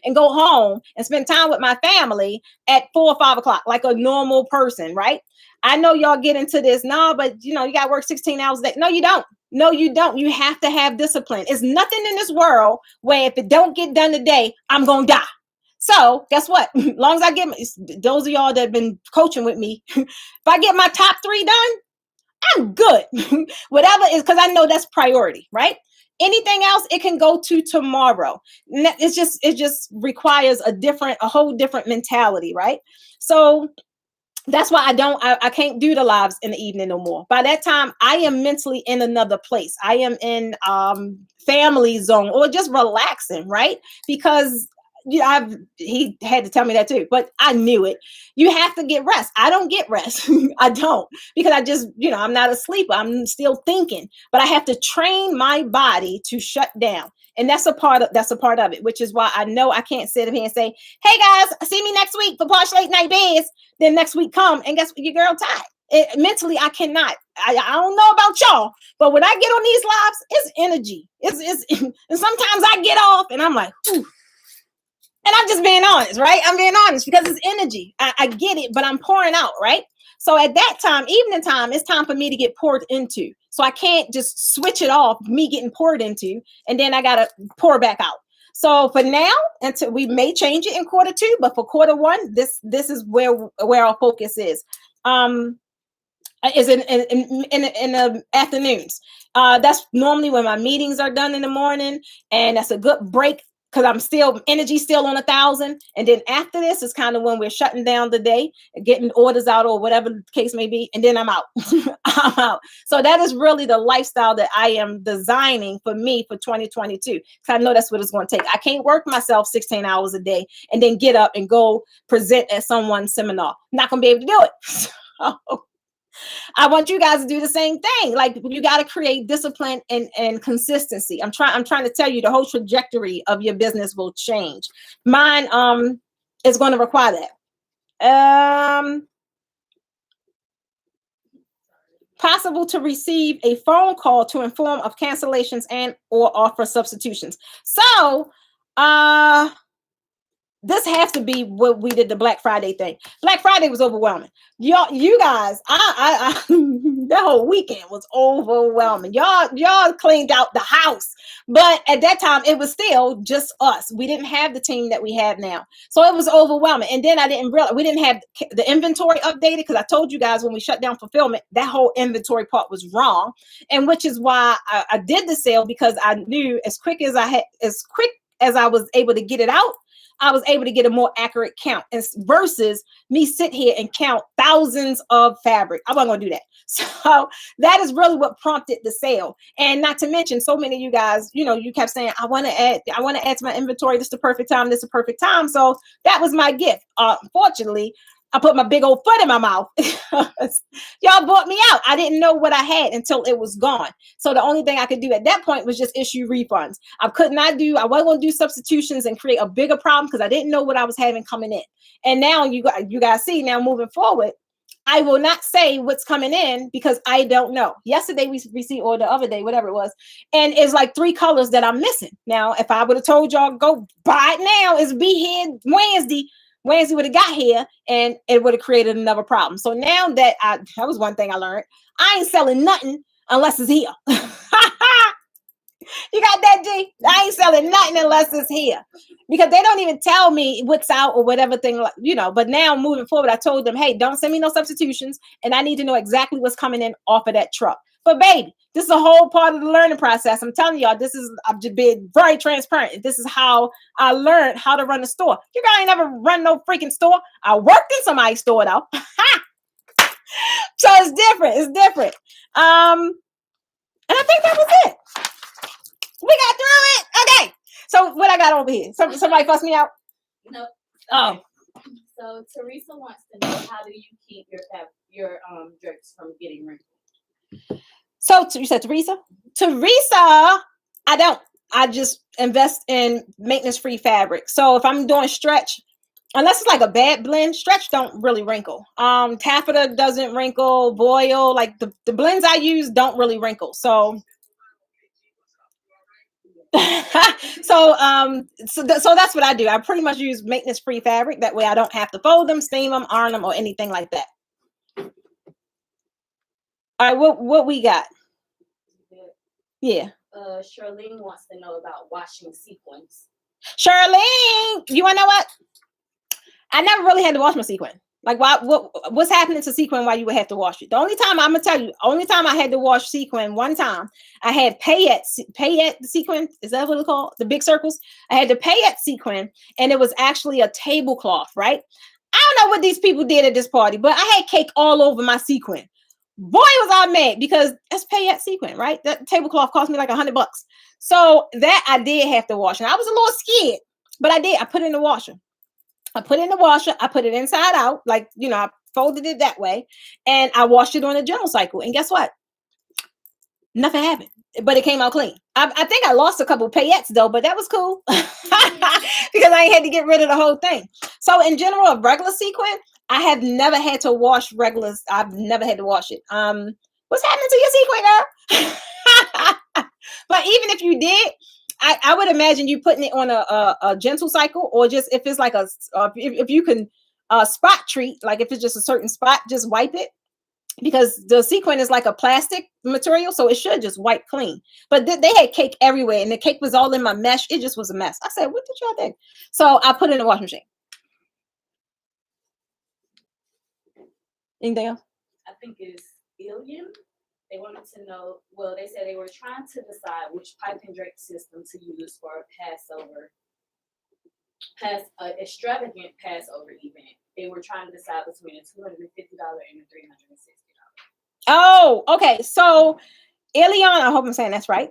Speaker 1: and go home and spend time with my family at 4 or 5 o'clock, like a normal person, right? I know y'all get into this, but you got to work 16 hours a day. No, you don't. No, you don't. You have to have discipline. It's nothing in this world where if it don't get done today, I'm going to die. So guess what? As long as those of y'all that have been coaching with me, if I get my top 3 done, I'm good. Whatever is, because I know that's priority, right? Anything else, it can go to tomorrow. It just requires a whole different mentality, right? So that's why I can't do the lives in the evening no more. By that time, I am mentally in another place. I am in family zone, or just relaxing, right? Because he had to tell me that too, but I knew it. You have to get rest. I don't get rest. I don't, because I just, I'm not a sleeper. I'm still thinking, but I have to train my body to shut down. And that's a part of it, which is why I know I can't sit here and say, hey guys, see me next week for Posh Late Night Biz. Then next week come, and guess what? Your girl tired. Mentally, I cannot. I don't know about y'all, but when I get on these lives, it's energy. And sometimes I get off and I'm like, whew. And I'm just being honest, right? I'm being honest because it's energy. I get it, but I'm pouring out, right? So at that time, evening time, it's time for me to get poured into. So I can't just switch it off, me getting poured into, and then I got to pour back out. So for now, until we may change it in quarter 2, but for quarter 1, this is where our focus is. Is in the afternoons. That's normally when my meetings are done in the morning, and that's a good break, because energy still on 1,000. And then after this is kind of when we're shutting down the day, getting orders out or whatever the case may be. And then I'm out. I'm out. So that is really the lifestyle that I am designing for me for 2022. Because I know that's what it's going to take. I can't work myself 16 hours a day and then get up and go present at someone's seminar. Not going to be able to do it. So I want you guys to do the same thing. Like, you got to create discipline and consistency. I'm trying to tell you, the whole trajectory of your business will change. Mine is going to require that. Possible to receive a phone call to inform of cancellations and or offer substitutions. So this has to be what we did the Black Friday thing. Black Friday was overwhelming. You guys, I that whole weekend was overwhelming. Y'all cleaned out the house, but at that time it was still just us. We didn't have the team that we have now, so it was overwhelming. And then I didn't realize we didn't have the inventory updated, because I told you guys when we shut down fulfillment, that whole inventory part was wrong, and which is why I did the sale, because I knew as quick as I was able to get it out, I was able to get a more accurate count, and versus me sit here and count thousands of fabric. I wasn't gonna do that. So that is really what prompted the sale. And not to mention, so many of you guys, you kept saying, I want to add to my inventory. This is the perfect time. This is the perfect time. So that was my gift. Unfortunately, I put my big old foot in my mouth. Y'all bought me out. I didn't know what I had until it was gone. So the only thing I could do at that point was just issue refunds. I wasn't going to do substitutions and create a bigger problem, because I didn't know what I was having coming in. And now you guys see, now moving forward, I will not say what's coming in, because I don't know. Yesterday we received, or the other day, whatever it was, and it's like 3 colors that I'm missing. Now, if I would have told y'all go buy it now, it's be here Wednesday would have got here, and it would have created another problem. So now that was one thing I learned. I ain't selling nothing unless it's here. You got that, G? I ain't selling nothing unless it's here, because they don't even tell me what's out or whatever thing, but now moving forward, I told them, hey, don't send me no substitutions, and I need to know exactly what's coming in off of that truck. But baby, this is a whole part of the learning process. I'm telling y'all, I've just been very transparent. This is how I learned how to run a store. You guys ain't never run no freaking store. I worked in somebody's store though. So it's different. And I think that was it. We got through it. Okay. So what I got over here? Somebody fuss me out?
Speaker 2: No.
Speaker 1: Oh.
Speaker 2: So Teresa wants to know, how do you keep your drapes from getting wrinkled?
Speaker 1: So you said Teresa? Teresa, I don't. I just invest in maintenance-free fabric. So if I'm doing stretch, unless it's like a bad blend, stretch don't really wrinkle. Taffeta doesn't wrinkle. Voile, like the blends I use don't really wrinkle. So so that's what I do. I pretty much use maintenance-free fabric. That way I don't have to fold them, steam them, iron them, or anything like that. All right, what we got? Yeah.
Speaker 2: Charlene wants to know about washing sequins.
Speaker 1: Charlene, you want to know what? I never really had to wash my sequin. Like, what's happening to sequin? Why you would have to wash it? The only time I'm gonna tell you, only time I had to wash sequin, one time I had payette sequin. Is that what it's called? The big circles. I had the payette sequin, and it was actually a tablecloth, right? I don't know what these people did at this party, but I had cake all over my sequin. Boy, was I mad, because that's payette sequin, right? That tablecloth cost me like $100. So that I did have to wash, and I was a little scared, but I did. I put it in the washer. I put it in the washer. I put it inside out, like, I folded it that way, and I washed it on a general cycle. And guess what? Nothing happened, but it came out clean. I think I lost a couple of payettes though, but that was cool because I had to get rid of the whole thing. So in general, a regular sequin, I have never had to wash regulars. I've never had to wash it. What's happening to your sequin, girl? But even if you did, I would imagine you putting it on a gentle cycle, or just if it's like if you can spot treat, like if it's just a certain spot, just wipe it, because the sequin is like a plastic material, so it should just wipe clean. But they had cake everywhere, and the cake was all in my mesh. It just was a mess. I said, what did y'all think? So I put it in the washing machine. Anything else?
Speaker 2: I think it's Illion. They wanted to know, well, they said they were trying to decide which pipe and drape system to use for extravagant Passover event. They were trying to decide between a $250 and a $360.
Speaker 1: Oh, okay. So Ilion, I hope I'm saying that's right.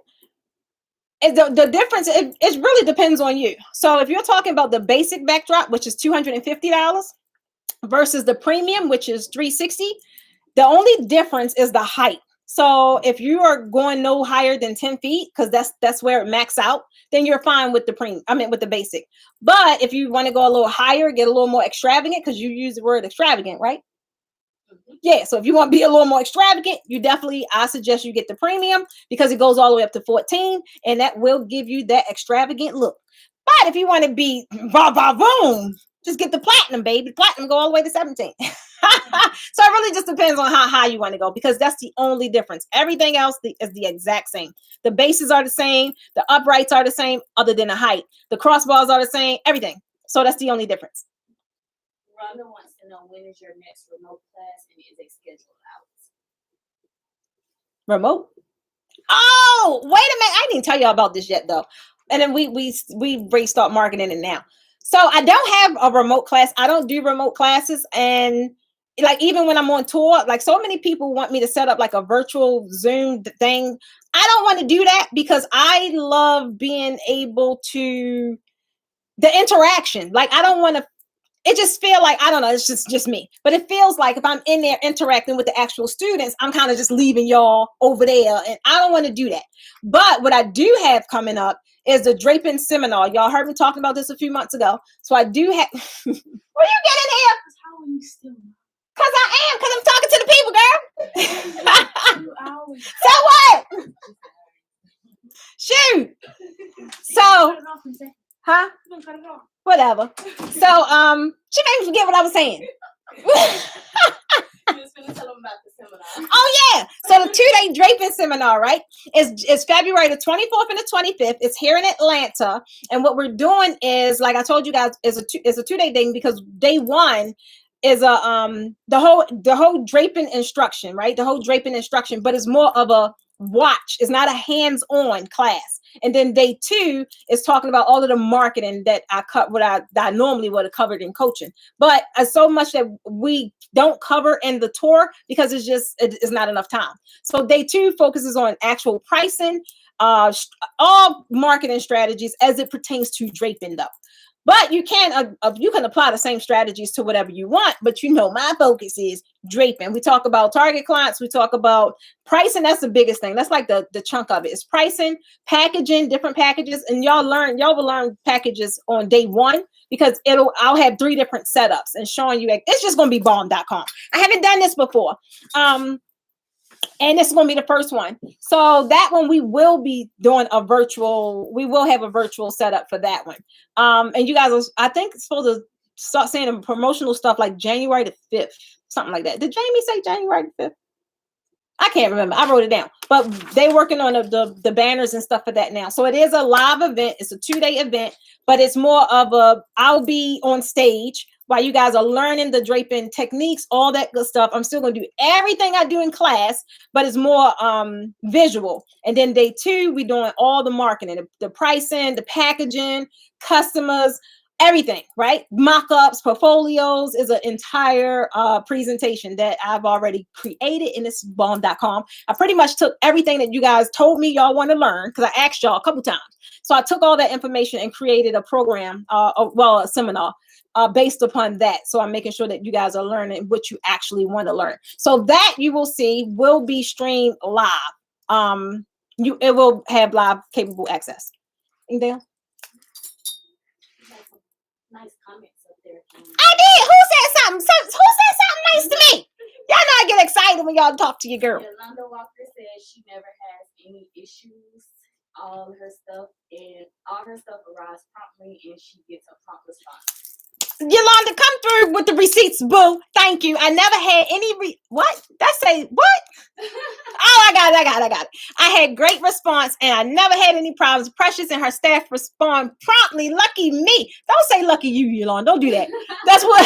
Speaker 1: The difference, it really depends on you. So if you're talking about the basic backdrop, which is $250, versus the premium, which is $360, the only difference is the height. So if you are going no higher than 10 feet, because that's where it max out, then you're fine with with the basic. But if you want to go a little higher, get a little more extravagant, because you use the word extravagant, right? Mm-hmm. Yeah. So if you want to be a little more extravagant, I suggest you get the premium, because it goes all the way up to 14, and that will give you that extravagant look. But if you want to be boom, just get the platinum, baby. Platinum go all the way to 17. So it really just depends on how high you want to go, because that's the only difference. Everything else is the exact same. The bases are the same. The uprights are the same, other than the height. The crossbars are the same. Everything. So that's the only difference.
Speaker 2: Rhonda wants to know, when is your next remote class and is it scheduled out?
Speaker 1: Remote? Oh, wait a minute. I didn't tell y'all about this yet, though. And then we restart marketing it now. So I don't have a remote class. I don't do remote classes. And like, even when I'm on tour, like, so many people want me to set up like a virtual Zoom thing. I don't want to do that, because I love being able to, the interaction. Like, I don't want to, it just feel like, I don't know, it's just me. But it feels like if I'm in there interacting with the actual students, I'm kind of just leaving y'all over there. And I don't want to do that. But what I do have coming up is the Draping seminar. Y'all heard me talking about this a few months ago. So I do have, will you get in here?
Speaker 2: How are you still?
Speaker 1: Because I am, because I'm talking to the people, girl. So what? Shoot. So, huh? Whatever. So, she made me forget what I was saying. Oh yeah. So the 2-day draping seminar, right? Is February the 24th and the 25th. It's here in Atlanta. And what we're doing is, like I told you guys, is a 2-day thing, because day one is the whole draping instruction, right? The whole draping instruction, but it's more of a watch. It's not a hands-on class. And then day 2 is talking about all of the marketing that I normally would have covered in coaching. But so much that we don't cover in the tour, because it's not enough time. So day 2 focuses on actual pricing, all marketing strategies as it pertains to draping, though. But you can apply the same strategies to whatever you want. But my focus is draping. We talk about target clients. We talk about pricing. That's the biggest thing. That's like the chunk of it. It's pricing, packaging, different packages. And y'all will learn packages on day 1, because I'll have 3 different setups and showing you. It's just going to be bomb.com. I haven't done this before. And this is going to be the first one. So that one, we will be doing we will have a virtual setup for that one. And you guys, I think it's supposed to start saying the promotional stuff like January the 5th, something like that. Did Jamie say January the 5th? I can't remember. I wrote it down. But they're working on the banners and stuff for that now. So it is a live event. It's a 2-day event, but it's more of I'll be on stage while you guys are learning the draping techniques, all that good stuff. I'm still going to do everything I do in class, but it's more visual. And then day 2, we're doing all the marketing, the pricing, the packaging, customers, everything, right? Mock-ups, portfolios is an entire presentation that I've already created in this bomb.com. I pretty much took everything that you guys told me y'all want to learn, because I asked y'all a couple times. So I took all that information and created a program, a seminar based upon that. So I'm making sure that you guys are learning what you actually want to learn. So that you will see will be streamed live. It will have live capable access. Anything else?
Speaker 2: Nice comments up there.
Speaker 1: I did. Who said something? Who said something nice to me? Y'all know I get excited when y'all talk to your girl.
Speaker 2: Yolanda Walker says she never has any issues. All her stuff arrives promptly, and she gets a prompt response.
Speaker 1: Yolanda, come through with the receipts, boo. Thank you. I never had any what? That say what? Oh, I got it. I had great response, and I never had any problems. Precious and her staff respond promptly. Lucky me. Don't say lucky you, Yolanda. Don't do that. That's what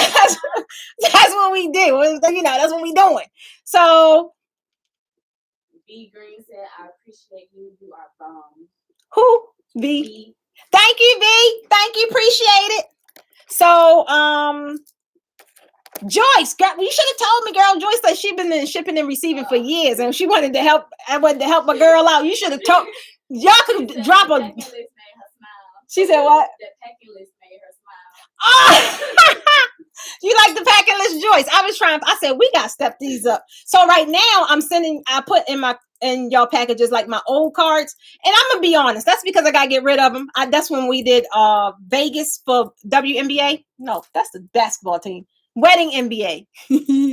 Speaker 1: we do. That's what we doing. So
Speaker 2: B Green said, "I appreciate you. You are bomb."
Speaker 1: Who? V. Thank you, V. Thank you. Appreciate it. So, Joyce, girl, you should have told me, girl. Joyce said she's been shipping and receiving for years, and she wanted to help. I wanted to help my girl out. You should have told. Y'all could drop a. She said what?
Speaker 2: The packing list made her smile.
Speaker 1: Oh, you like the packing list, Joyce? I said we got to step these up. So right now, I put in y'all packages like my old cards, and I'm gonna be honest, that's because I gotta get rid of them. That's when we did Vegas for WNBA. No, that's the basketball team. Wedding NBA.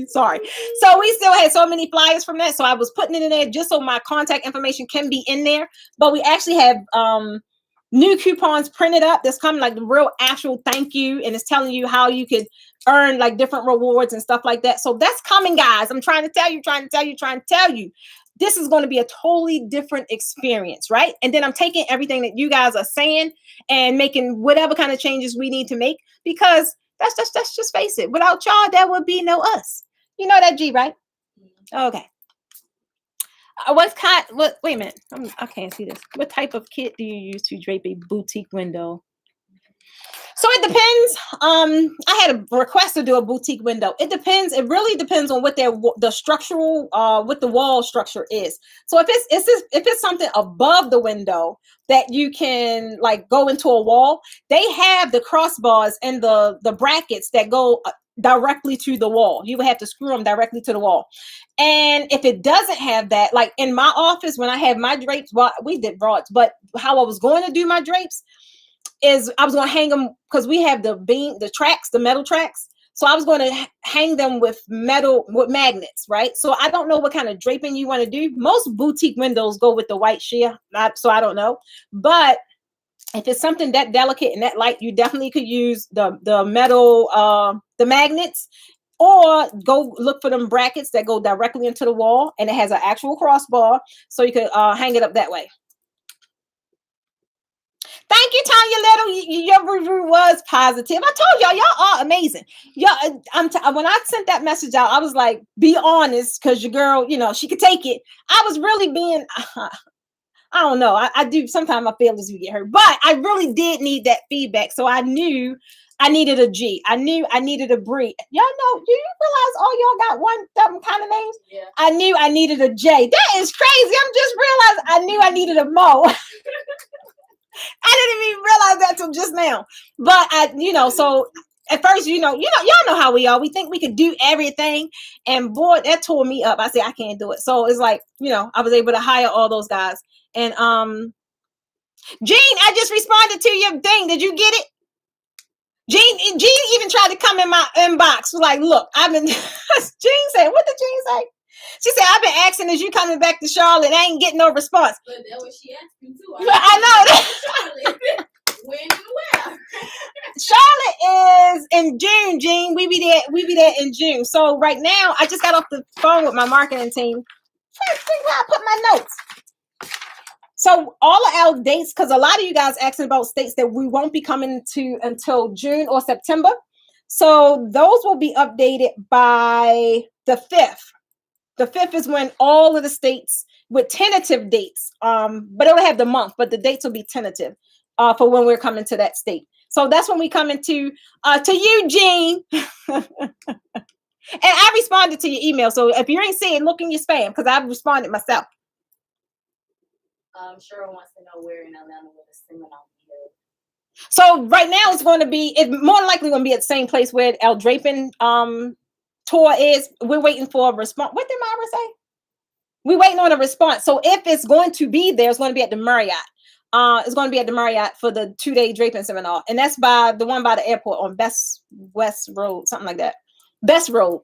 Speaker 1: Sorry. So we still had so many flyers from that, so I was putting it in there just so my contact information can be in there. But we actually have new coupons printed up that's coming, like the real actual thank you, and it's telling you how you could earn like different rewards and stuff like that. So that's coming, guys. I'm trying to tell you. This is going to be a totally different experience, right? And then I'm taking everything that you guys are saying and making whatever kind of changes we need to make, because that's just face it. Without y'all, there would be no us. You know that, G, right? Okay. Wait a minute. I can't see this. What type of kit do you use to drape a boutique window? So it depends. I had a request to do a boutique window. It depends. It really depends on what the structural, what the wall structure is. So if it's something above the window that you can like go into a wall, they have the crossbars and the brackets that go directly to the wall. You would have to screw them directly to the wall. And if it doesn't have that, like in my office when I have my drapes, well, we did rods, but how I was going to do my drapes is I was going to hang them, because we have the metal tracks. So I was going to hang them with magnets, right? So I don't know what kind of draping you want to do. Most boutique windows go with the white sheer, so I don't know. But if it's something that delicate and that light, you definitely could use the metal, the magnets, or go look for them brackets that go directly into the wall, and it has an actual crossbar, so you could hang it up that way. Thank you, Tanya Little. Your review was positive. I told y'all are amazing. When I sent that message out, I was like, be honest, because your girl, she could take it. I was really being, I don't know. I do. Sometimes I feel as we get hurt, but I really did need that feedback. So I knew I needed a G. I knew I needed a Bree. Y'all know, do you realize all y'all got one kind of names?
Speaker 2: Yeah.
Speaker 1: I knew I needed a J. That is crazy. I'm just realizing I knew I needed a Mo. I didn't even realize that till just now. But so at first, y'all know how we are. We think we could do everything. And boy, that tore me up. I said, I can't do it. So it's like, I was able to hire all those guys. And Jean, I just responded to your thing. Did you get it? Jean even tried to come in my inbox. Was like, look, I've been Jean said, what did Jean say? She said, I've been asking, is you coming back to Charlotte? I ain't getting no response.
Speaker 2: But that's what she asked me too.
Speaker 1: I know.
Speaker 2: When and where?
Speaker 1: Charlotte is in June, Jean. We be there in June. So right now, I just got off the phone with my marketing team. Trying to think where I put my notes. So all of our dates, because a lot of you guys asking about states that we won't be coming to until June or September. So those will be updated by the 5th. The 5th is when all of the states with tentative dates, but it'll have the month, but the dates will be tentative for when we're coming to that state. So that's when we come into to Eugene. And I responded to your email. So if you ain't seeing it, look in your spam, because I've responded myself.
Speaker 2: Cheryl wants to know where in Atlanta will the seminar be held.
Speaker 1: So right now it's more likely going to be at the same place where our Draping tour is. We're waiting for a response. What did Myra say? We're waiting on a response. So if it's going to be there, it's going to be at the Marriott. It's going to be at the Marriott for the 2-day draping seminar. And that's the one by the airport on Best West Road, something like that. Best Road.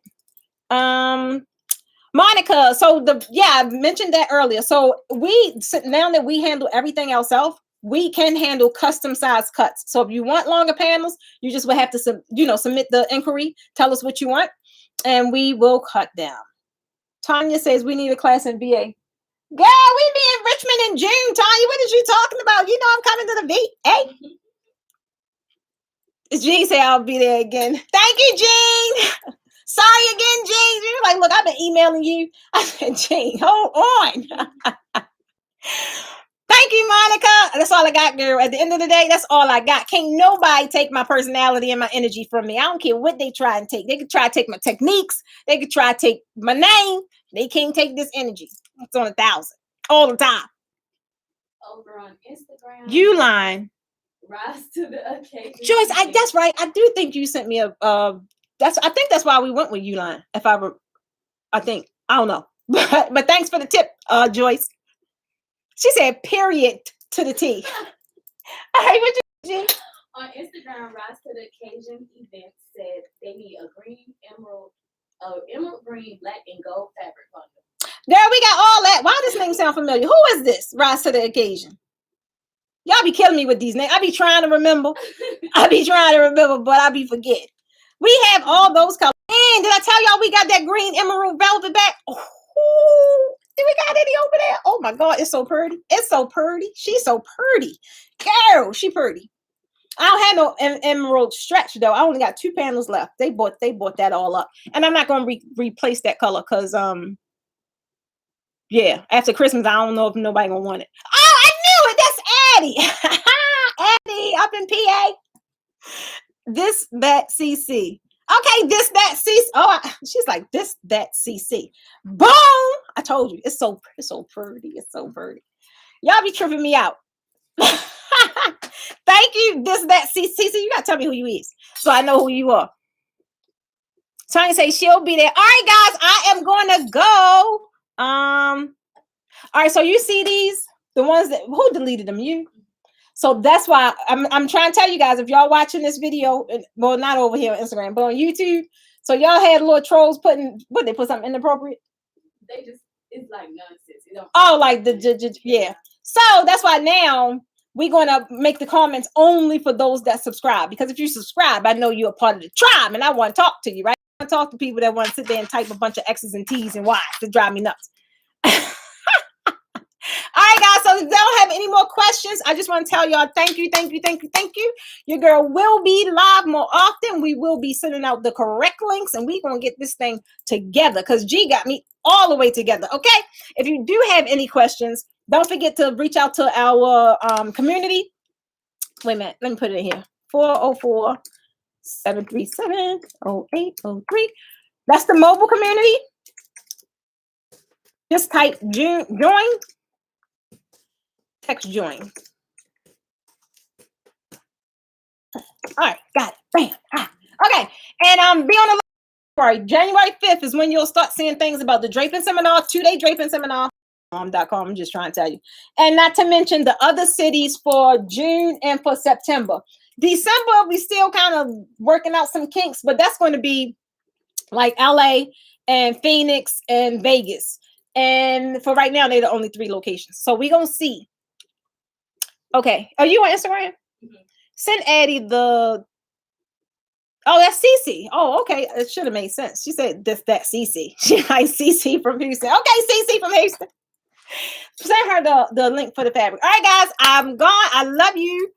Speaker 1: Monica, I mentioned that earlier. So now that we handle everything ourselves, we can handle custom size cuts. So if you want longer panels, you just will have to submit the inquiry, tell us what you want, and we will cut them. Tanya says we need a class in VA. Girl, we be in Richmond in June, Tanya. What is you talking about? You know I'm coming to the VA. Jean say I'll be there again. Thank you, Jean. Sorry again, Jean. You're like, look, I've been emailing you. I said, Jean, hold on. Thank you, Monica. That's all I got, girl. At the end of the day, that's all I got. Can't nobody take my personality and my energy from me. I don't care what they try and take. They could try to take my techniques. They could try to take my name. They can't take this energy. It's on 1,000 all the time.
Speaker 2: Over on Instagram.
Speaker 1: You lying.
Speaker 2: Rise to the occasion.
Speaker 1: Joyce, that's right. I do think you sent me I think that's why we went with Uline. I don't know. But thanks for the tip, Joyce. She said period to the T. All right, what you G?
Speaker 2: On Instagram, Rise to the Occasion event said they need a emerald green, black, and gold fabric bundle.
Speaker 1: Girl, we got all that. Why does this name sound familiar? Who is this? Rise to the Occasion. Y'all be killing me with these names. I be trying to remember. But I be forgetting. We have all those colors. And did I tell y'all we got that green emerald velvet back? Oh, do we got any over there? Oh my God, it's so pretty. It's so pretty. She's so pretty. Girl, she pretty. I don't have no emerald stretch though. I only got 2 panels left. They bought that all up. And I'm not going to replace that color because yeah, after Christmas, I don't know if nobody gonna want it. Oh, I knew it. That's Addie. Addie up in PA. This, that, CC. Okay, this, that, CC. Oh, she's like, this, that, CC. Boom! I told you, it's so pretty. It's so pretty. Y'all be tripping me out. Thank you. This, that, CC. You gotta tell me who you is, so I know who you are. Trying to say she'll be there. All right, guys, I am going to go. All right, so you see these, the ones that who deleted them? You. So that's why I'm trying to tell you guys, if y'all watching this video, well, not over here on Instagram, but on YouTube. So y'all had little trolls they put something inappropriate.
Speaker 2: They just, it's like nonsense. You know.
Speaker 1: Oh, like yeah. So that's why now we're gonna make the comments only for those that subscribe, because if you subscribe, I know you're a part of the tribe, and I want to talk to you, right? I want to talk to people that want to sit there and type a bunch of X's and T's and Y's to drive me nuts. All right, guys. So if they don't have any more questions, I just want to tell y'all thank you. Your girl will be live more often. We will be sending out the correct links, and we're gonna get this thing together because G got me all the way together. Okay. If you do have any questions, don't forget to reach out to our community. Wait a minute. Let me put it in here. 404-737-0803. That's the mobile community. Just type join. Text join. All right, got it. Bam. Okay, and be on the lookout. January 5th is when you'll start seeing things about the draping seminar, 2-day draping seminar. .com. I'm just trying to tell you, and not to mention the other cities for June and for September. December, we still kind of working out some kinks, but that's going to be like LA and Phoenix and Vegas. And for right now, they're the only 3 locations. So we're gonna see. Okay, are you on Instagram? Mm-hmm. Send Addie the. Oh, that's Cece. Oh, okay. It should have made sense. She said this, that Cece. She like Cece from Houston. Okay, Cece from Houston. Send her the link for the fabric. All right, guys, I'm gone. I love you.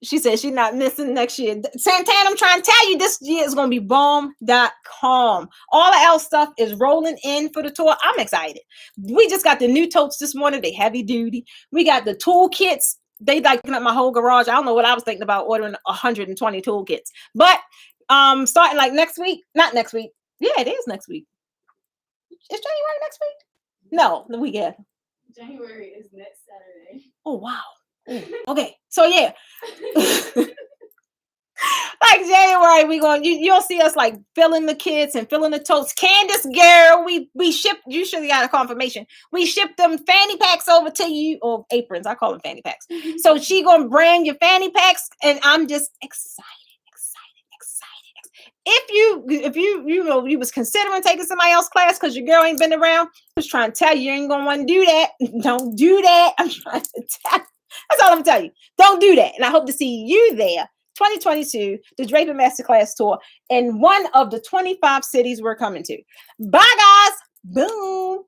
Speaker 1: She said she's not missing next year. Santana, I'm trying to tell you, this year is going to be bomb.com. All the else stuff is rolling in for the tour. I'm excited. We just got the new totes this morning. They heavy duty. We got the toolkits. They like up my whole garage. I don't know what I was thinking about ordering 120 toolkits. But starting like next week, not next week. Yeah, it is next week. Is January next week? No, the week after.
Speaker 2: January is next Saturday.
Speaker 1: Oh, wow. Okay, so yeah. Like January, we going you'll see us like filling the kits and filling the totes. Candace, girl, we shipped. You should have got a confirmation. We shipped them fanny packs over to you, or aprons. I call them fanny packs. So she gonna brand your fanny packs, and I'm just excited. If you was considering taking somebody else's class because your girl ain't been around, I was trying to tell you ain't gonna want to do that. Don't do that. I'm trying to tell you. That's all I'm telling you. Don't do that. And I hope to see you there. 2022, the Draping Masterclass Tour in one of the 25 cities we're coming to. Bye, guys. Boom.